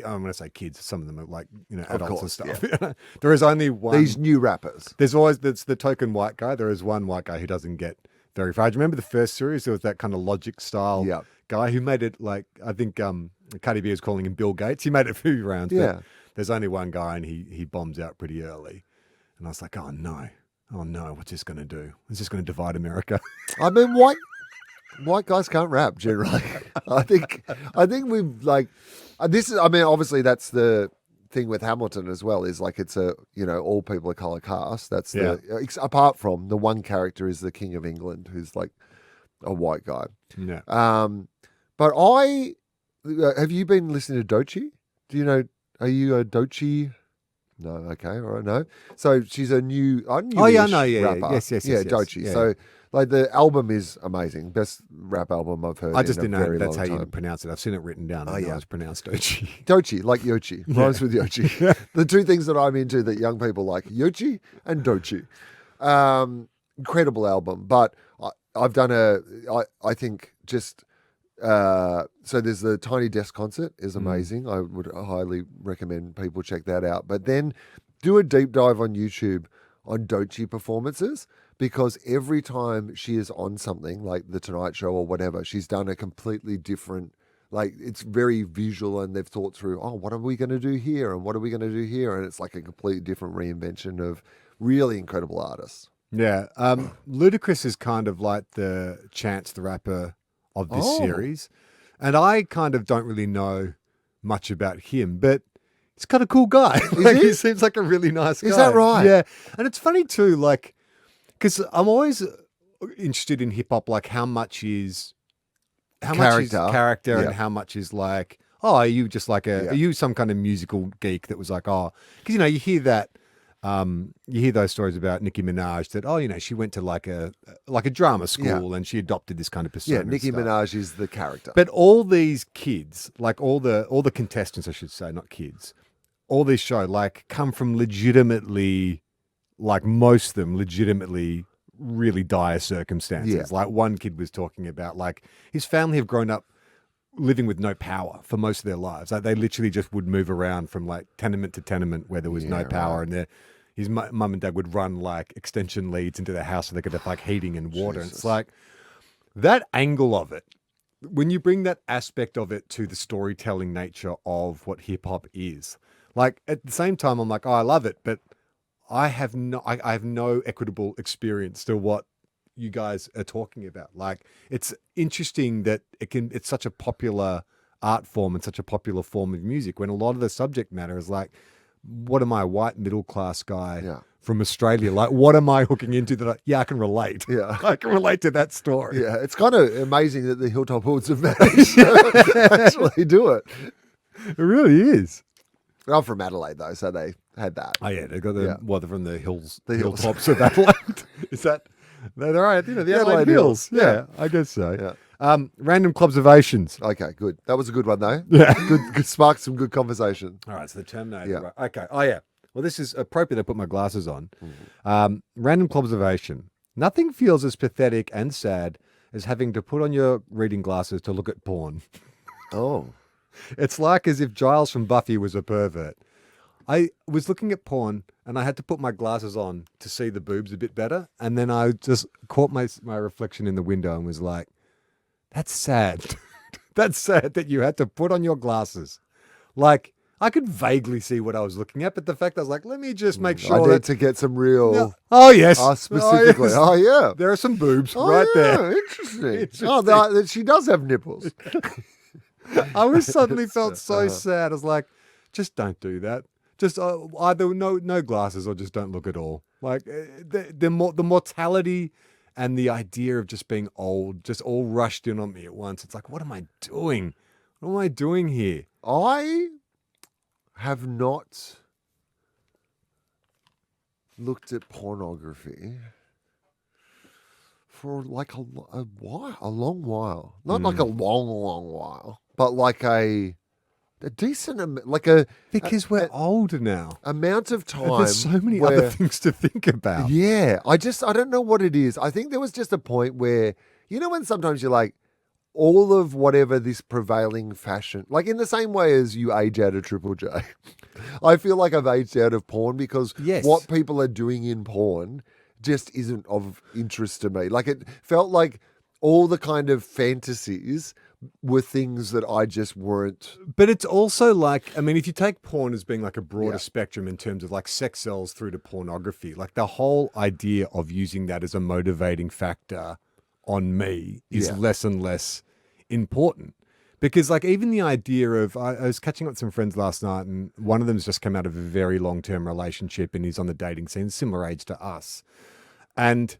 I'm going to say kids, some of them are like, you know, adults course, and stuff. There is only one. These new rappers. There's always, that's the token white guy. There is one white guy who doesn't get very far. Do you remember the first series? There was that kind of Logic style Yeah. guy who made it like, I think Cardi B was calling him Bill Gates. He made it a few rounds. But Yeah. there's only one guy and he bombs out pretty early. And I was like, oh no, what's this going to do? Is this going to divide America? I mean, white guys can't rap generally. I think we've like this is. I mean, obviously that's the thing with Hamilton as well. Is like it's a all people of color cast. That's apart from the one character is the King of England who's like a white guy. Yeah. But I have you been listening to Doechii? Do you know? Are you a Doechii? No, okay, all right, no. So she's a new, Oh yeah, I know, yeah, rapper. yes, Doechii. yeah. So like the album is amazing, best rap album I've heard. I just in didn't a know very that's how long you time. pronounce it. I've seen it written down. I know it's pronounced Doechii. Doechii, like Yochi, rhymes with Yochi. The two things that I'm into that young people like, Yochi and Doechii. Incredible album, but I've done I think just. So there's the Tiny Desk concert is amazing. I would highly recommend people check that out. But then do a deep dive on YouTube on Doechii performances, because every time she is on something like The Tonight Show or whatever, she's done a completely different, like it's very visual and they've thought through, oh, what are we going to do here? And what are we going to do here? And it's like a completely different reinvention of really incredible artists. Yeah. Ludacris is kind of like the Chance the Rapper of this series. And I kind of don't really know much about him, but he's kind of cool guy. Like, he seems like a really nice guy. Is that right? Yeah. And it's funny too, like, because I'm always interested in hip hop, like how much is character and how much is like, oh, are you just like are you some kind of musical geek that was like, oh, because you hear that. You hear those stories about Nicki Minaj that, she went to like a drama school and she adopted this kind of persona. Yeah, Nicki Minaj is the character. But all these kids, like all the contestants, I should say, not kids, all these show like come from legitimately, like most of them legitimately really dire circumstances. Yeah. Like one kid was talking about like his family have grown up living with no power for most of their lives. Like they literally just would move around from like tenement to tenement where there was no power, and his mum and dad would run like extension leads into their house so they could have like heating and water. And it's like that angle of it, when you bring that aspect of it to the storytelling nature of what hip hop is, like at the same time, I'm like, oh, I love it, but I have no equitable experience to what you guys are talking about. Like it's interesting that it's such a popular art form and such a popular form of music when a lot of the subject matter is like, what am I, a white middle class guy from Australia? Like, what am I hooking into that I can relate. Yeah. I can relate to that story. Yeah. It's kind of amazing that the Hilltop Hoods have managed to actually do it. It really is. I'm from Adelaide though, so they had that. Oh yeah. They've got they're from the hilltops of Adelaide. Is that? No, they're right. The Adelaide Hills. Yeah, I guess so. Yeah. Random Claubservations. Okay, good. That was a good one though. Yeah. Good sparked some good conversation. All right, so the Terminator. Yeah. Right. Okay. Oh yeah. Well, this is appropriate. I put my glasses on. Random Claubservation. Nothing feels as pathetic and sad as having to put on your reading glasses to look at porn. Oh. It's like as if Giles from Buffy was a pervert. I was looking at porn and I had to put my glasses on to see the boobs a bit better. And then I just caught my reflection in the window and was like, that's sad. That's sad that you had to put on your glasses. Like, I could vaguely see what I was looking at, but the fact I was like, let me just make sure. I need to get some real. No. Oh, yes. Specifically. Oh, yes. Yeah. There are some boobs right there. Interesting. Oh, she does have nipples. I was suddenly felt so sad. I was like, just don't do that. Just either no glasses or just don't look at all. Like the mortality and the idea of just being old just all rushed in on me at once. It's like, what am I doing? What am I doing here? I have not looked at pornography for like a long while. Not like a long while, but like a decent, because we're older now. Amount of time. There's so many other things to think about. Yeah, I don't know what it is. I think there was just a point where, you know, when sometimes you're like, all of whatever this prevailing fashion, like in the same way as you age out of Triple J, I feel like I've aged out of porn because what people are doing in porn just isn't of interest to me. Like, it felt like all the kind of fantasies were things that I just weren't. But it's also like, I mean, if you take porn as being like a broader spectrum in terms of like sex sells through to pornography, like the whole idea of using that as a motivating factor on me is less and less important. Because like even the idea of, I was catching up with some friends last night and one of them's just come out of a very long-term relationship and he's on the dating scene, similar age to us. And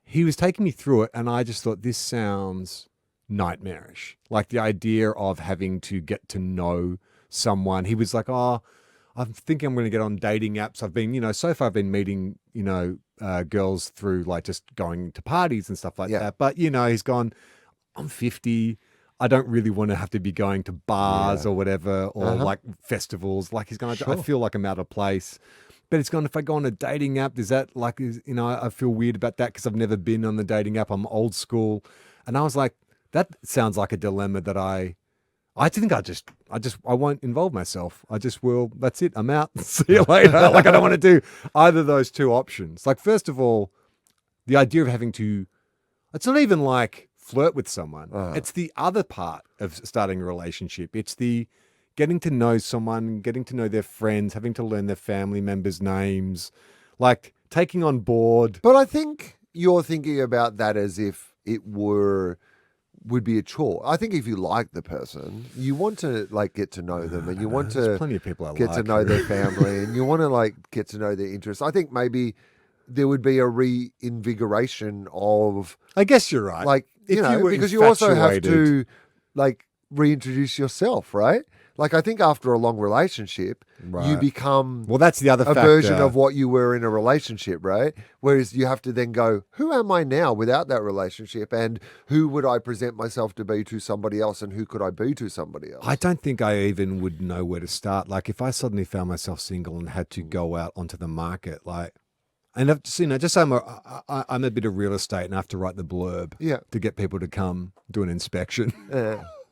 he was taking me through it and I just thought, this sounds nightmarish. Like the idea of having to get to know someone. He was like, oh, I'm thinking I'm going to get on dating apps. I've been, so far I've been meeting, girls through like just going to parties and stuff like that. But, he's gone, I'm 50. I don't really want to have to be going to bars or whatever, or like festivals. Like he's going, I feel like I'm out of place. But it's gone, if I go on a dating app, is that like, I feel weird about that because I've never been on the dating app. I'm old school. And I was like, that sounds like a dilemma that I think I won't involve myself. I just will, that's it. I'm out. See you later. Like I don't want to do either of those two options. Like, first of all, the idea of having to, it's not even like flirt with someone. It's the other part of starting a relationship. It's the getting to know someone, getting to know their friends, having to learn their family members' names, like taking on board. But I think you're thinking about that as if it would be a chore. I think if you like the person, you want to like get to know them, and you want to plenty of people get to know their family, and you want to like get to know their interests. I think maybe there would be a reinvigoration of. I guess you're right. Like because you also have to like reintroduce yourself, right? Like I think after a long relationship, you become that's the other a version of what you were in a relationship, right? Whereas you have to then go, who am I now without that relationship, and who would I present myself to be to somebody else, and who could I be to somebody else? I don't think I even would know where to start. Like if I suddenly found myself single and had to go out onto the market, like. And I've just, just so I'm a bit of real estate and I have to write the blurb to get people to come do an inspection.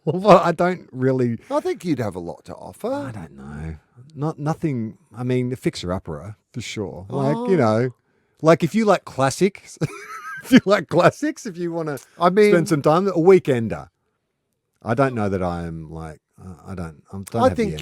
Well, I don't really. I think you'd have a lot to offer. I don't know. Nothing. I mean, a fixer-upper for sure. Like like if you like classics, if you want to spend some time, a weekender. I don't know that I'm like. I think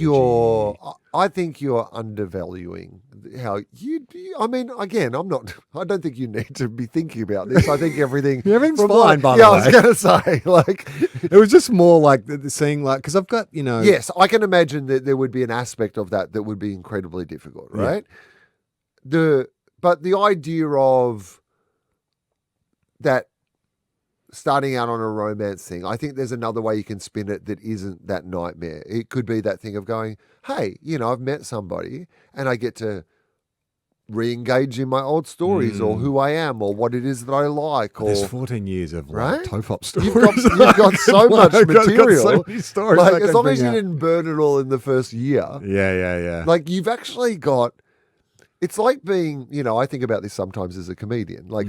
you're undervaluing how you. I mean, again, I'm not. I don't think you need to be thinking about this. I think everything's fine. By the way, I was going to say, like, it was just more like seeing, like, because I've got, Yes, I can imagine that there would be an aspect of that would be incredibly difficult, right? But the idea of that. Starting out on a romance thing, I think there's another way you can spin it that isn't that nightmare. It could be that thing of going, hey, I've met somebody and I get to re-engage in my old stories or who I am or what it is that I like. Or there's 14 years of TOFOP stories. You've got so much material. So many stories like, as long as you didn't burn it all in the first year. Yeah. Like you've actually got, it's like being, I think about this sometimes as a comedian. Like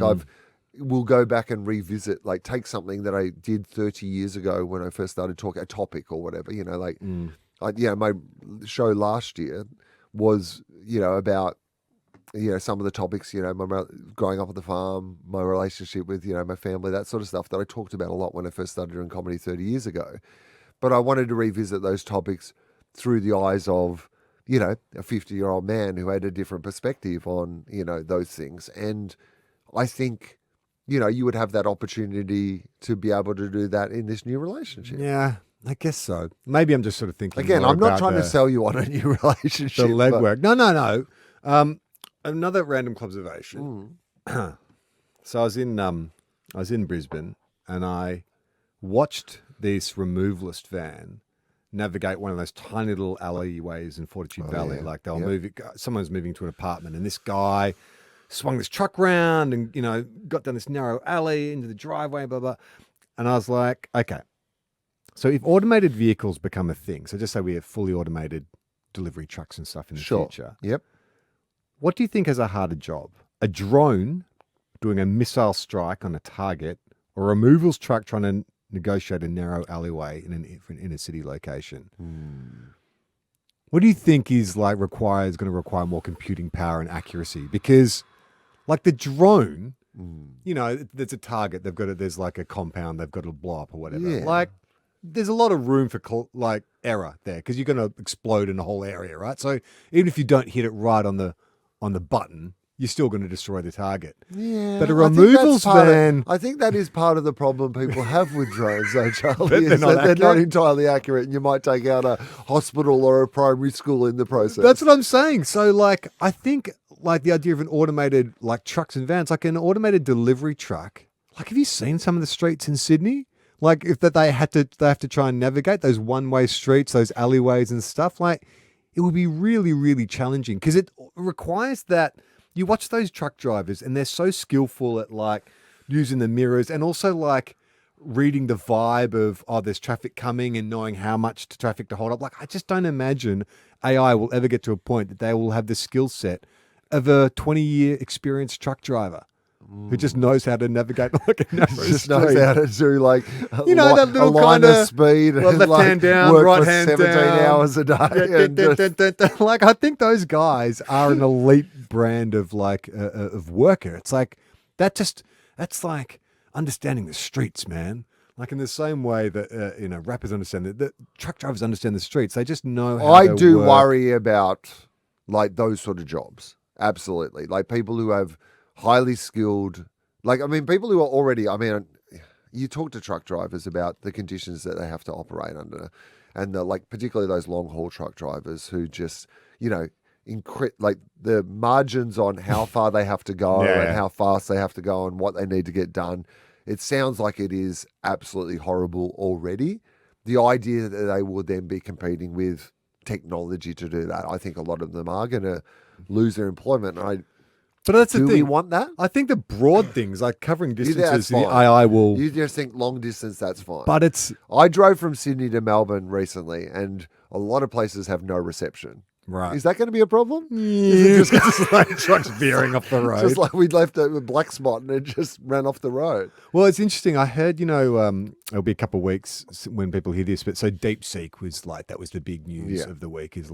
we'll go back and revisit, like take something that I did 30 years ago when I first started talking, a topic or whatever, my show last year was, about, some of the topics, growing up on the farm, my relationship with, my family, that sort of stuff that I talked about a lot when I first started doing comedy 30 years ago. But I wanted to revisit those topics through the eyes of, a 50-year-old man who had a different perspective on, those things. And I think, you would have that opportunity to be able to do that in this new relationship. Yeah, I guess so. Maybe I'm just sort of thinking. Again, more I'm not about trying to sell you on a new relationship. the leg but- work. No. Another random observation. So I was in Brisbane, and I watched this removalist van navigate one of those tiny little alleyways in Fortitude Valley. yeah. Like they were Yep. moving. Someone was moving to an apartment, and this guy swung this truck round and got down this narrow alley into the driveway. Blah blah. And I was like, okay. So if automated vehicles become a thing, so just say we have fully automated delivery trucks and stuff in the future. Yep. What do you think has a harder job? A drone doing a missile strike on a target, or a removals truck trying to negotiate a narrow alleyway in an inner city location? What do you think is going to require more computing power and accuracy? Because like the drone, there's a target. There's like a compound they've got to blow up or whatever. Yeah. Like there's a lot of room for error there because you're going to explode in a whole area, right? So even if you don't hit it right on the button, you're still going to destroy the target. Yeah, But a I think that's removals part of- van- I think that is part of the problem people have with drones, though, Charlie. They're is not that they're not accurate. entirely accurate, and you might take out a hospital or a primary school in the process. That's what I'm saying. So I think the idea of an automated trucks and vans, like an automated delivery truck. Like, have you seen some of the streets in Sydney? Like if they have to try and navigate those one-way streets, those alleyways and stuff. Like it would be really, really challenging because it requires that you watch those truck drivers and they're so skillful at using the mirrors and also reading the vibe of, there's traffic coming and knowing how much traffic to hold up. I just don't imagine AI will ever get to a point that they will have the skill set of a 20-year experienced truck driver who just knows how to navigate a narrow just knows street. how to do that little a line kinda, of speed and left hand down, work right for hand 17 down. hours a day. and just- I think those guys are an elite brand of of worker. It's that's understanding the streets, man. Like in the same way that rappers understand that truck drivers understand the streets. They just know how I to do work. worry about those sort of jobs. Absolutely. People who have highly skilled, people who are already, you talk to truck drivers about the conditions that they have to operate under, and particularly those long haul truck drivers who just, the margins on how far they have to go and how fast they have to go and what they need to get done. It sounds like it is absolutely horrible already. The idea that they will then be competing with technology to do that, I think a lot of them are going to lose their employment. But that's the Do thing. we want that? I think the broad things like covering that's distances, the fine. AI will. You just think long distance, that's fine. But it's I drove from Sydney to Melbourne recently, and a lot of places have no reception. right. Is that going to be a problem? Yeah, just like trucks veering off the road. Just like we left a black spot and it just ran off the road. Well, it's interesting. I heard, it'll be a couple of weeks when people hear this, but so DeepSeek was that was the big news Yeah. of the week is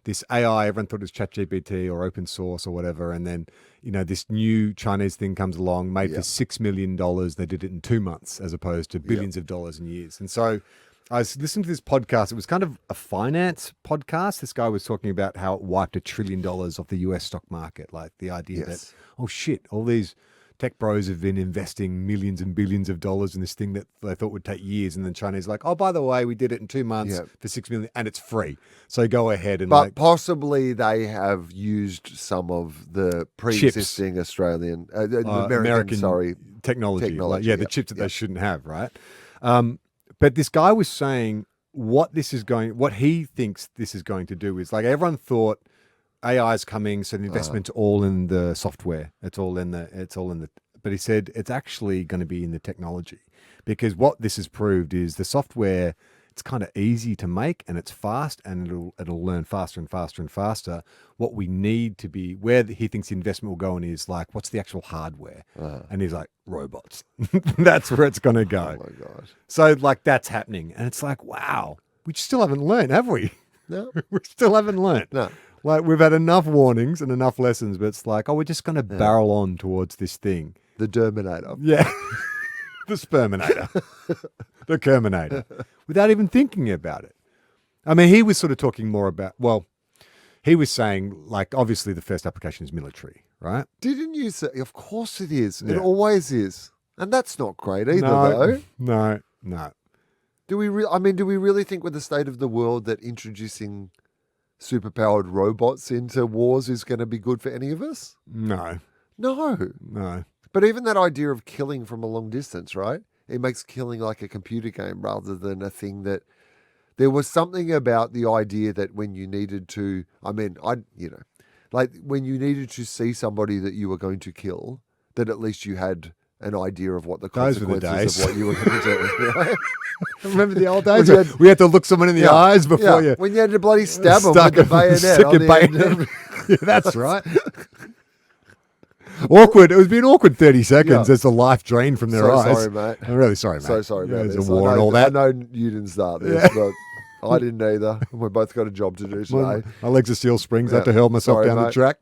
this AI, everyone thought it was ChatGPT or open source or whatever. And then, this new Chinese thing comes along, made for $6 million. They did it in 2 months as opposed to billions of dollars in years. And so I was listening to this podcast. It was kind of a finance podcast. This guy was talking about how it wiped $1 trillion off the US stock market. Like the idea that, oh shit, all these tech bros have been investing millions and billions of dollars in this thing that they thought would take years. And then Chinese like, oh, by the way, we did it in 2 months for $6 million and it's free. So go ahead and But possibly they have used some of the pre-existing Chips. Australian, American, technology. Technology, The chips that they shouldn't have, right? But this guy was saying what he thinks this is going to do is everyone thought AI is coming, so the investment's all in the software. It's all in the. But he said it's actually going to be in the technology, because what this has proved is the software. It's kind of easy to make and it's fast and it'll learn faster and faster and faster. What we need to be where he thinks the investment will go in is what's the actual hardware? And he's like, robots. That's where it's going to go. Oh my gosh. So that's happening. And it's wow, we still haven't learned, have we? No. We still haven't learned. No. Like, we've had enough warnings and enough lessons, but it's like, oh, we're just going to barrel on towards this thing. The Terminator. Yeah. The Sperminator. The Kerminator. Without even thinking about it. I mean, he was sort of talking more about, well, he was saying, like, obviously the first application is military, right? Didn't you say? Of course it is. Yeah. It always is. And that's not great either, though. No. Do we really think with the state of the world that introducing superpowered robots into wars is going to be good for any of us? No. No. But even that idea of killing from a long distance, right? It makes killing like a computer game rather than a thing that there was something about the idea that when you needed to, like when you needed to see somebody that you were going to kill, that at least you had an idea of what the consequences of what you were going to do. Right? Remember the old days? We had to look someone in the eyes before you. When you had to bloody stab them with the bayonet. On the end. Yeah, that's right. Awkward. It would be an awkward 30 seconds as the life drained from their eyes. Sorry, mate. I'm really sorry, mate. So sorry about this. this. There's a war and all that. I know you didn't start this, but I didn't either. We both got a job to do today. My legs are steel springs. I have to hurl myself down the track.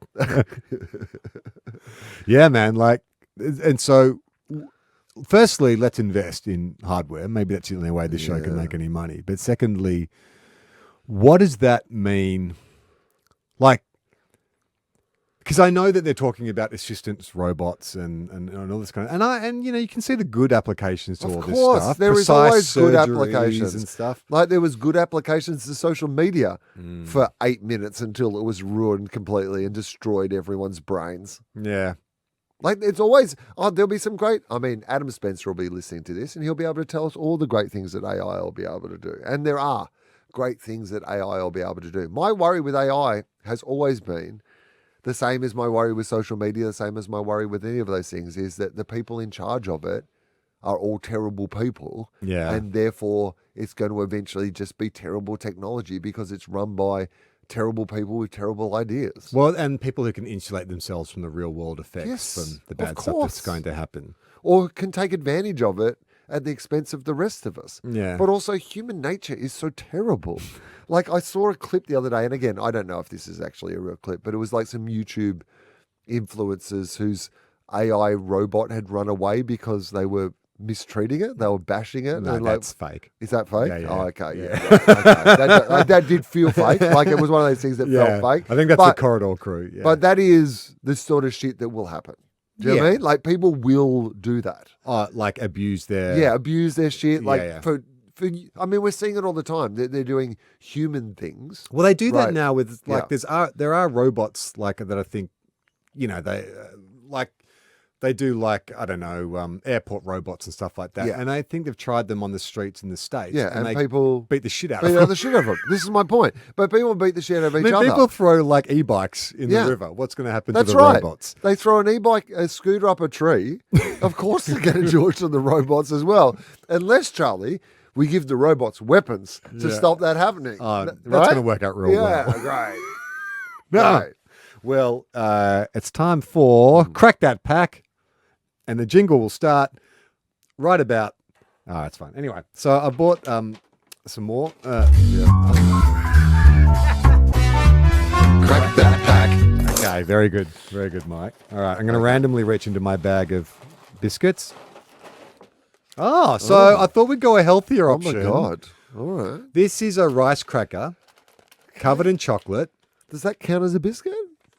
Yeah, man. Like, and so, firstly, let's invest in hardware. Maybe that's the only way the show can make any money. But secondly, what does that mean? Like, because I know that they're talking about assistance robots and all this kind of, and you can see the good applications to all this stuff. There is always good applications and stuff. Like there was good applications to social media for 8 minutes until it was ruined completely and destroyed everyone's brains. Yeah. Like it's always, there'll be some great, Adam Spencer will be listening to this and he'll be able to tell us all the great things that AI will be able to do. And there are great things that AI will be able to do. My worry with AI has always been the same as my worry with social media, the same as my worry with any of those things, is that the people in charge of it are all terrible people. Yeah. And therefore, it's going to eventually just be terrible technology because it's run by terrible people with terrible ideas. Well, and people who can insulate themselves from the real world effects from the bad stuff that's going to happen. Or can take advantage of it at the expense of the rest of us. Yeah. But also human nature is so terrible. Like I saw a clip the other day, and again, I don't know if this is actually a real clip, but it was like some YouTube influencers whose AI robot had run away because they were mistreating it. They were bashing it. No, and that's fake. Is that fake? Yeah. Oh, okay. Yeah. Okay. That did feel fake. Like it was one of those things that felt fake. I think that's the corridor crew. Yeah. But that is the sort of shit that will happen. Do you know what I mean? Like people will do that. Like abuse their... abuse their shit. Like for we're seeing it all the time. They're doing human things. Well, they do that now with there are robots like that. I think they do like I don't know airport robots and stuff like that. Yeah. And I think they've tried them on the streets in the States. Yeah, and they people beat the shit out beat of them. the shit out of them. This is my point. But people beat the shit out of each other. People throw like e-bikes in the river. What's going to happen to the robots? They throw an e-bike, a scooter up a tree. Of course they're going to do it to the robots as well. Unless, Charlie, we give the robots weapons to stop that happening. That's going to work out real well. Yeah, great. No. Great. Well, it's time for Crack That Pack. And the jingle will start right about... Oh, it's fine. Anyway, so I bought some more. Crack that pack. Okay, very good. Very good, Mike. All right, I'm going to randomly reach into my bag of biscuits. Oh, so I thought we'd go a healthier option. Oh, my God. All right. This is a rice cracker covered in chocolate. Does that count as a biscuit?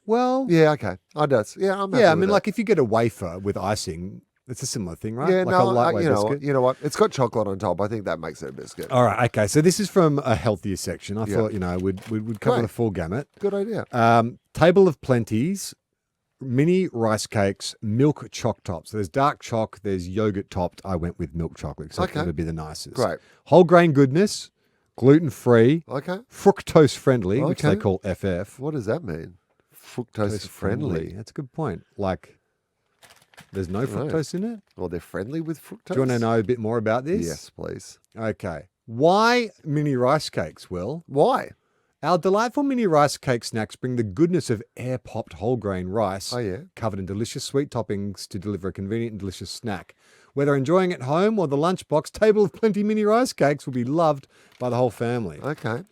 Well... Yeah, okay. I does. Yeah, I'm happy Yeah, I with mean, it. like if you get a wafer with icing, it's a similar thing, right? Yeah, like a lightweight biscuit. You know what? It's got chocolate on top. I think that makes it a biscuit. All right, okay. So this is from a healthier section. I thought, we'd cover the full gamut. Good idea. Table of Plenties, mini rice cakes, milk choc tops. So there's dark choc, there's yogurt topped. I went with milk chocolate because I thought it'd be the nicest. Great. Whole grain goodness, gluten-free, Okay. fructose friendly, which they call FF. What does that mean? Fructose friendly. That's a good point. Like, there's no fructose in it? Well, they're friendly with fructose. Do you want to know a bit more about this? Yes, please. Okay. Why mini rice cakes, Will? Why? Our delightful mini rice cake snacks bring the goodness of air-popped whole grain rice covered in delicious sweet toppings to deliver a convenient and delicious snack. Whether enjoying at home or the lunchbox, Table of Plenty mini rice cakes will be loved by the whole family. Okay.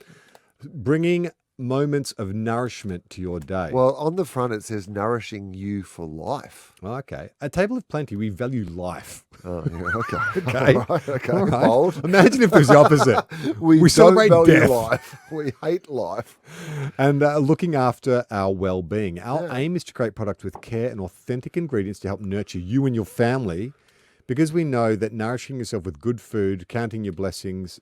Bringing moments of nourishment to your day. Well, on the front it says nourishing you for life. Okay. At Table of Plenty, we value life. Oh, yeah, okay. Okay. All right, okay. All right. Bold. Imagine if it was the opposite. We don't celebrate value death. life. We hate life. And looking after our well-being. Our aim is to create products with care and authentic ingredients to help nurture you and your family, because we know that nourishing yourself with good food, counting your blessings,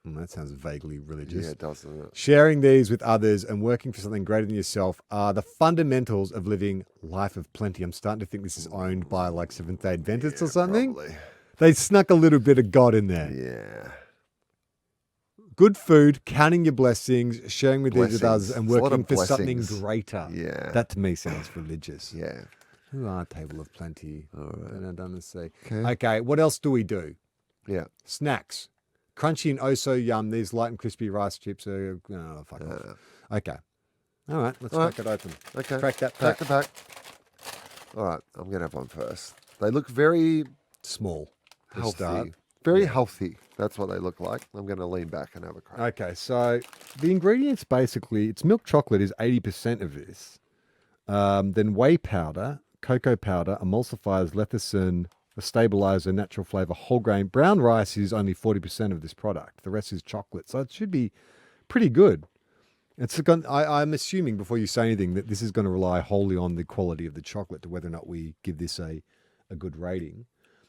that sounds vaguely religious. Yeah, it does, doesn't it? Sharing these with others and working for something greater than yourself are the fundamentals of living life of plenty. I'm starting to think this is owned by like Seventh-day Adventists or something. Probably. They snuck a little bit of God in there. Yeah. Good food, counting your blessings, sharing with these with Blessings. others, and It's a lot working of for something blessings. greater. Yeah. That to me sounds religious. Yeah. Who are Table of Plenty? All right. Done and see. Okay. Okay, what else do we do? Yeah. Snacks. Crunchy and oh so yum. These light and crispy rice chips are... Oh, fuck off. Okay. All right, let's All crack it open. Okay. Crack that Crack pack. the pack. All right. I'm going to have one first. They look very Small. for a healthy. start. Very healthy. That's what they look like. I'm going to lean back and have a crack. Okay, so the ingredients basically, it's milk chocolate is 80% of this. Then whey powder, cocoa powder, emulsifiers, lecithin, a stabilizer, natural flavor, whole grain. Brown rice is only 40% of this product. The rest is chocolate. So it should be pretty good. I'm assuming before you say anything that this is going to rely wholly on the quality of the chocolate to whether or not we give this a good rating.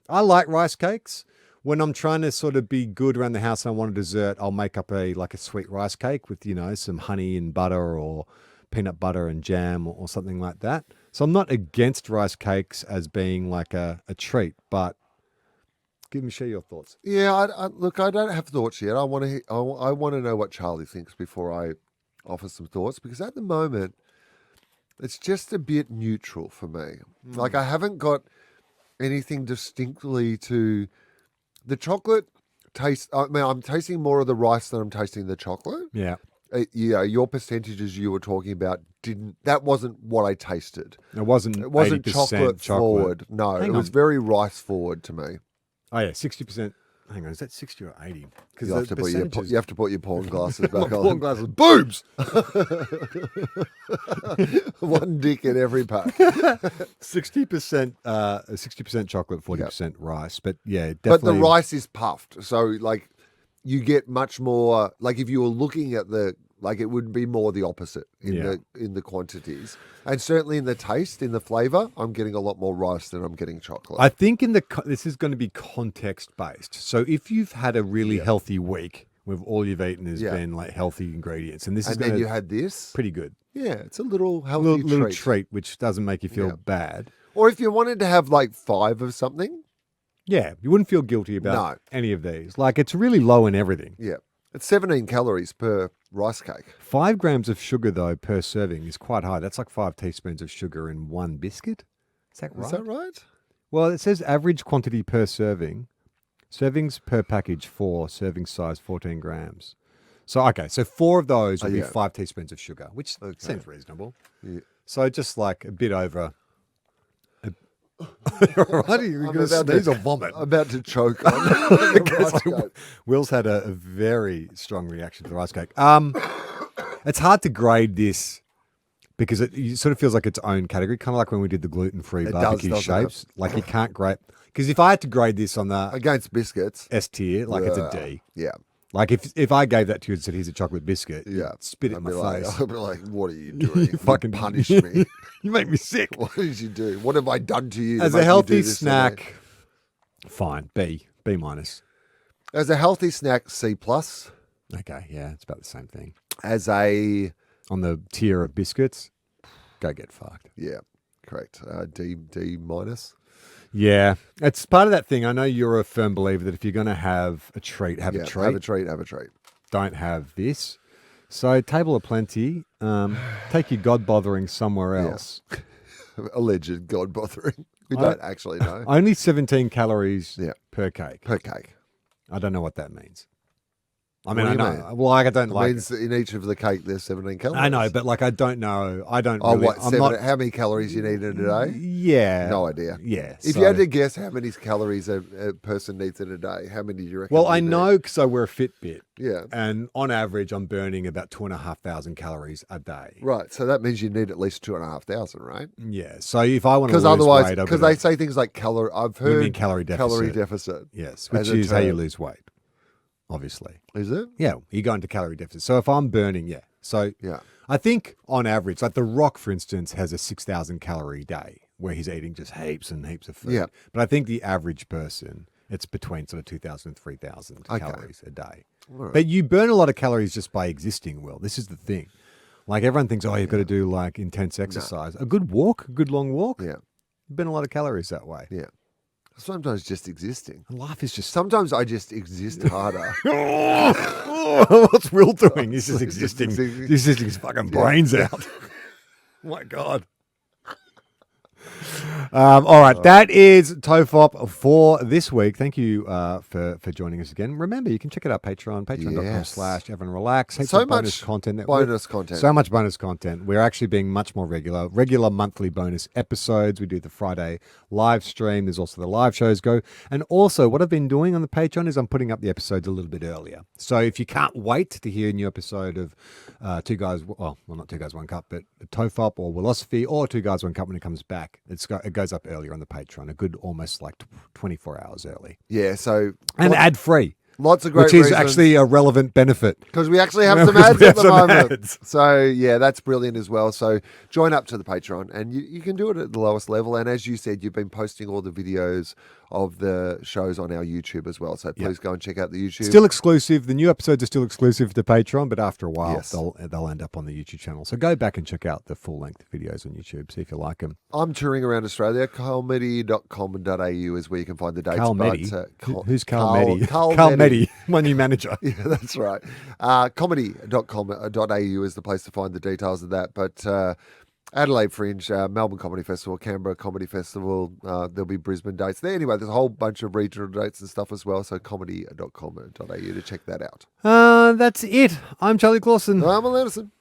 I like rice cakes. When I'm trying to sort of be good around the house and I want a dessert, I'll make up a sweet rice cake with, some honey and butter or peanut butter and jam or something like that. So I'm not against rice cakes as being like a treat, but share your thoughts. Yeah, look, I don't have thoughts yet. I want to know what Charlie thinks before I offer some thoughts, because at the moment it's just a bit neutral for me. Like I haven't got anything distinctly to the chocolate taste. I mean, I'm tasting more of the rice than I'm tasting the chocolate. Yeah. Your percentages you were talking about that wasn't what I tasted. It wasn't 80% chocolate forward. No, Hang it was on. very rice forward to me. Oh yeah, 60%. Hang on, is that 60 or 80? Because You have to put your porn glasses back on. porn glasses, boobs. One dick in every pack. 60% chocolate, 40% rice. But yeah, definitely. But the rice is puffed, so like you get much more. Like if you were looking at it would be more the opposite in the quantities, and certainly in the taste, in the flavor. I'm getting a lot more rice than I'm getting chocolate. I think this is going to be context based. So if you've had a really healthy week, where all you've eaten has been like healthy ingredients, and then you had this, pretty good. Yeah, it's a little healthy little treat, which doesn't make you feel bad. Or if you wanted to have like 5 of something, yeah, you wouldn't feel guilty about any of these. Like it's really low in everything. Yeah, it's 17 calories per rice cake. 5 grams of sugar though per serving is quite high. That's like 5 teaspoons of sugar in one biscuit. Is that right? Is that right? Well, it says average quantity per serving. Servings per package 4, serving size 14 grams. So, okay, so 4 of those would be 5 teaspoons of sugar, which seems reasonable. Yeah. So just like a bit over. Right? Are you going to sneeze or vomit? I'm about to choke on the rice cake. Will's had a very strong reaction to the rice cake. It's hard to grade this because it sort of feels like its own category, kind of like when we did the gluten-free barbecue shapes. Like you can't grade... Because if I had to grade this on the... Against biscuits. S tier, like it's a D. Yeah. Like if I gave that to you and said, here's a chocolate biscuit, you'd spit it in my face. I'd be like, what are you doing? You fucking punish me. You make me sick. What did you do? What have I done to you? As a healthy snack, fine. B minus. As a healthy snack, C plus. Okay, yeah, it's about the same thing. As a... On the tier of biscuits, go get fucked. Yeah, correct. D minus. Yeah, it's part of that thing. I know you're a firm believer that if you're going to have a treat, have a treat. Have a treat, have a treat. Don't have this. So, Table of Plenty, take your God-bothering somewhere else. Yeah. Alleged God-bothering. We don't actually know. Only 17 calories per cake. Per cake. I don't know what that means. I mean, What I do you know. mean? Well, like, I don't It like. means that in each of the cake there's 17 calories. I know, but like, I don't know. I don't. Oh, really, what? I'm not. How many calories you need in a day? Yeah. No idea. Yeah. If so- you had to guess how many calories a person needs in a day, how many do you reckon? Well, I you need? know because I wear a Fitbit. Yeah. And on average, I'm burning about 2,500 calories a day. Right. So that means you need at least 2,500, right? Yeah. So if I want to lose Because otherwise, weight, because they say things like calorie. I've You heard mean calorie deficit? Calorie deficit. Yes, as which a is how you term. lose weight, obviously. Is it? Yeah, you go into calorie deficit. So if I'm burning, yeah. So Yeah. I think on average, like The Rock, for instance, has a 6,000 calorie day where he's eating just heaps and heaps of food. Yeah. But I think the average person, it's between sort of 2,000 and 3,000 Okay. calories a day. All right. But you burn a lot of calories just by existing, Will. This is the thing. Like everyone thinks, oh, you've got to do like intense exercise. A good walk, a good long walk, Yeah. you burn a lot of calories that way. Yeah. Sometimes just existing. And life is just... Sometimes I just exist harder. What's Will doing? He's just existing. existing. He's existing his fucking brains out. My God. All right, that is TOFOP for this week. Thank you for joining us again. Remember, you can check out our Patreon, patreon.com/everyonrelax. Heaps So of bonus much content. bonus content. So much bonus content. We're actually being much more regular monthly bonus episodes. We do the Friday live stream. There's also the live shows go. And also, what I've been doing on the Patreon is I'm putting up the episodes a little bit earlier. So if you can't wait to hear a new episode of Two Guys, well, not Two Guys, One Cup, but TOFOP or Philosophy or Two Guys, One Cup when it comes back, it goes up earlier on the Patreon, a good almost like 24 hours early. Yeah. So And ad-free. lots of great which is reasons. actually a relevant benefit. Because we actually have some Because ads we at have the some moment. ads. So, yeah, that's brilliant as well. So, join up to the Patreon and you can do it at the lowest level. And as you said, you've been posting all the videos of the shows on our YouTube as well. So, please go and check out the YouTube. Still exclusive. The new episodes are still exclusive to Patreon, but after a while, Yes. they'll end up on the YouTube channel. So go back and check out the full-length videos on YouTube, see if you like them. I'm touring around Australia. Comedy.com.au is where you can find the dates. Carl Meddy? but, Who's Carl Meddy? Carl Carl Meddy. Meddy, my new manager. Yeah, that's right. Comedy.com.au is the place to find the details of that. But Adelaide Fringe, Melbourne Comedy Festival, Canberra Comedy Festival, there'll be Brisbane dates there. Anyway, there's a whole bunch of regional dates and stuff as well. So comedy.com.au to check that out. That's it. I'm Charlie Clausen. I'm Al Anderson.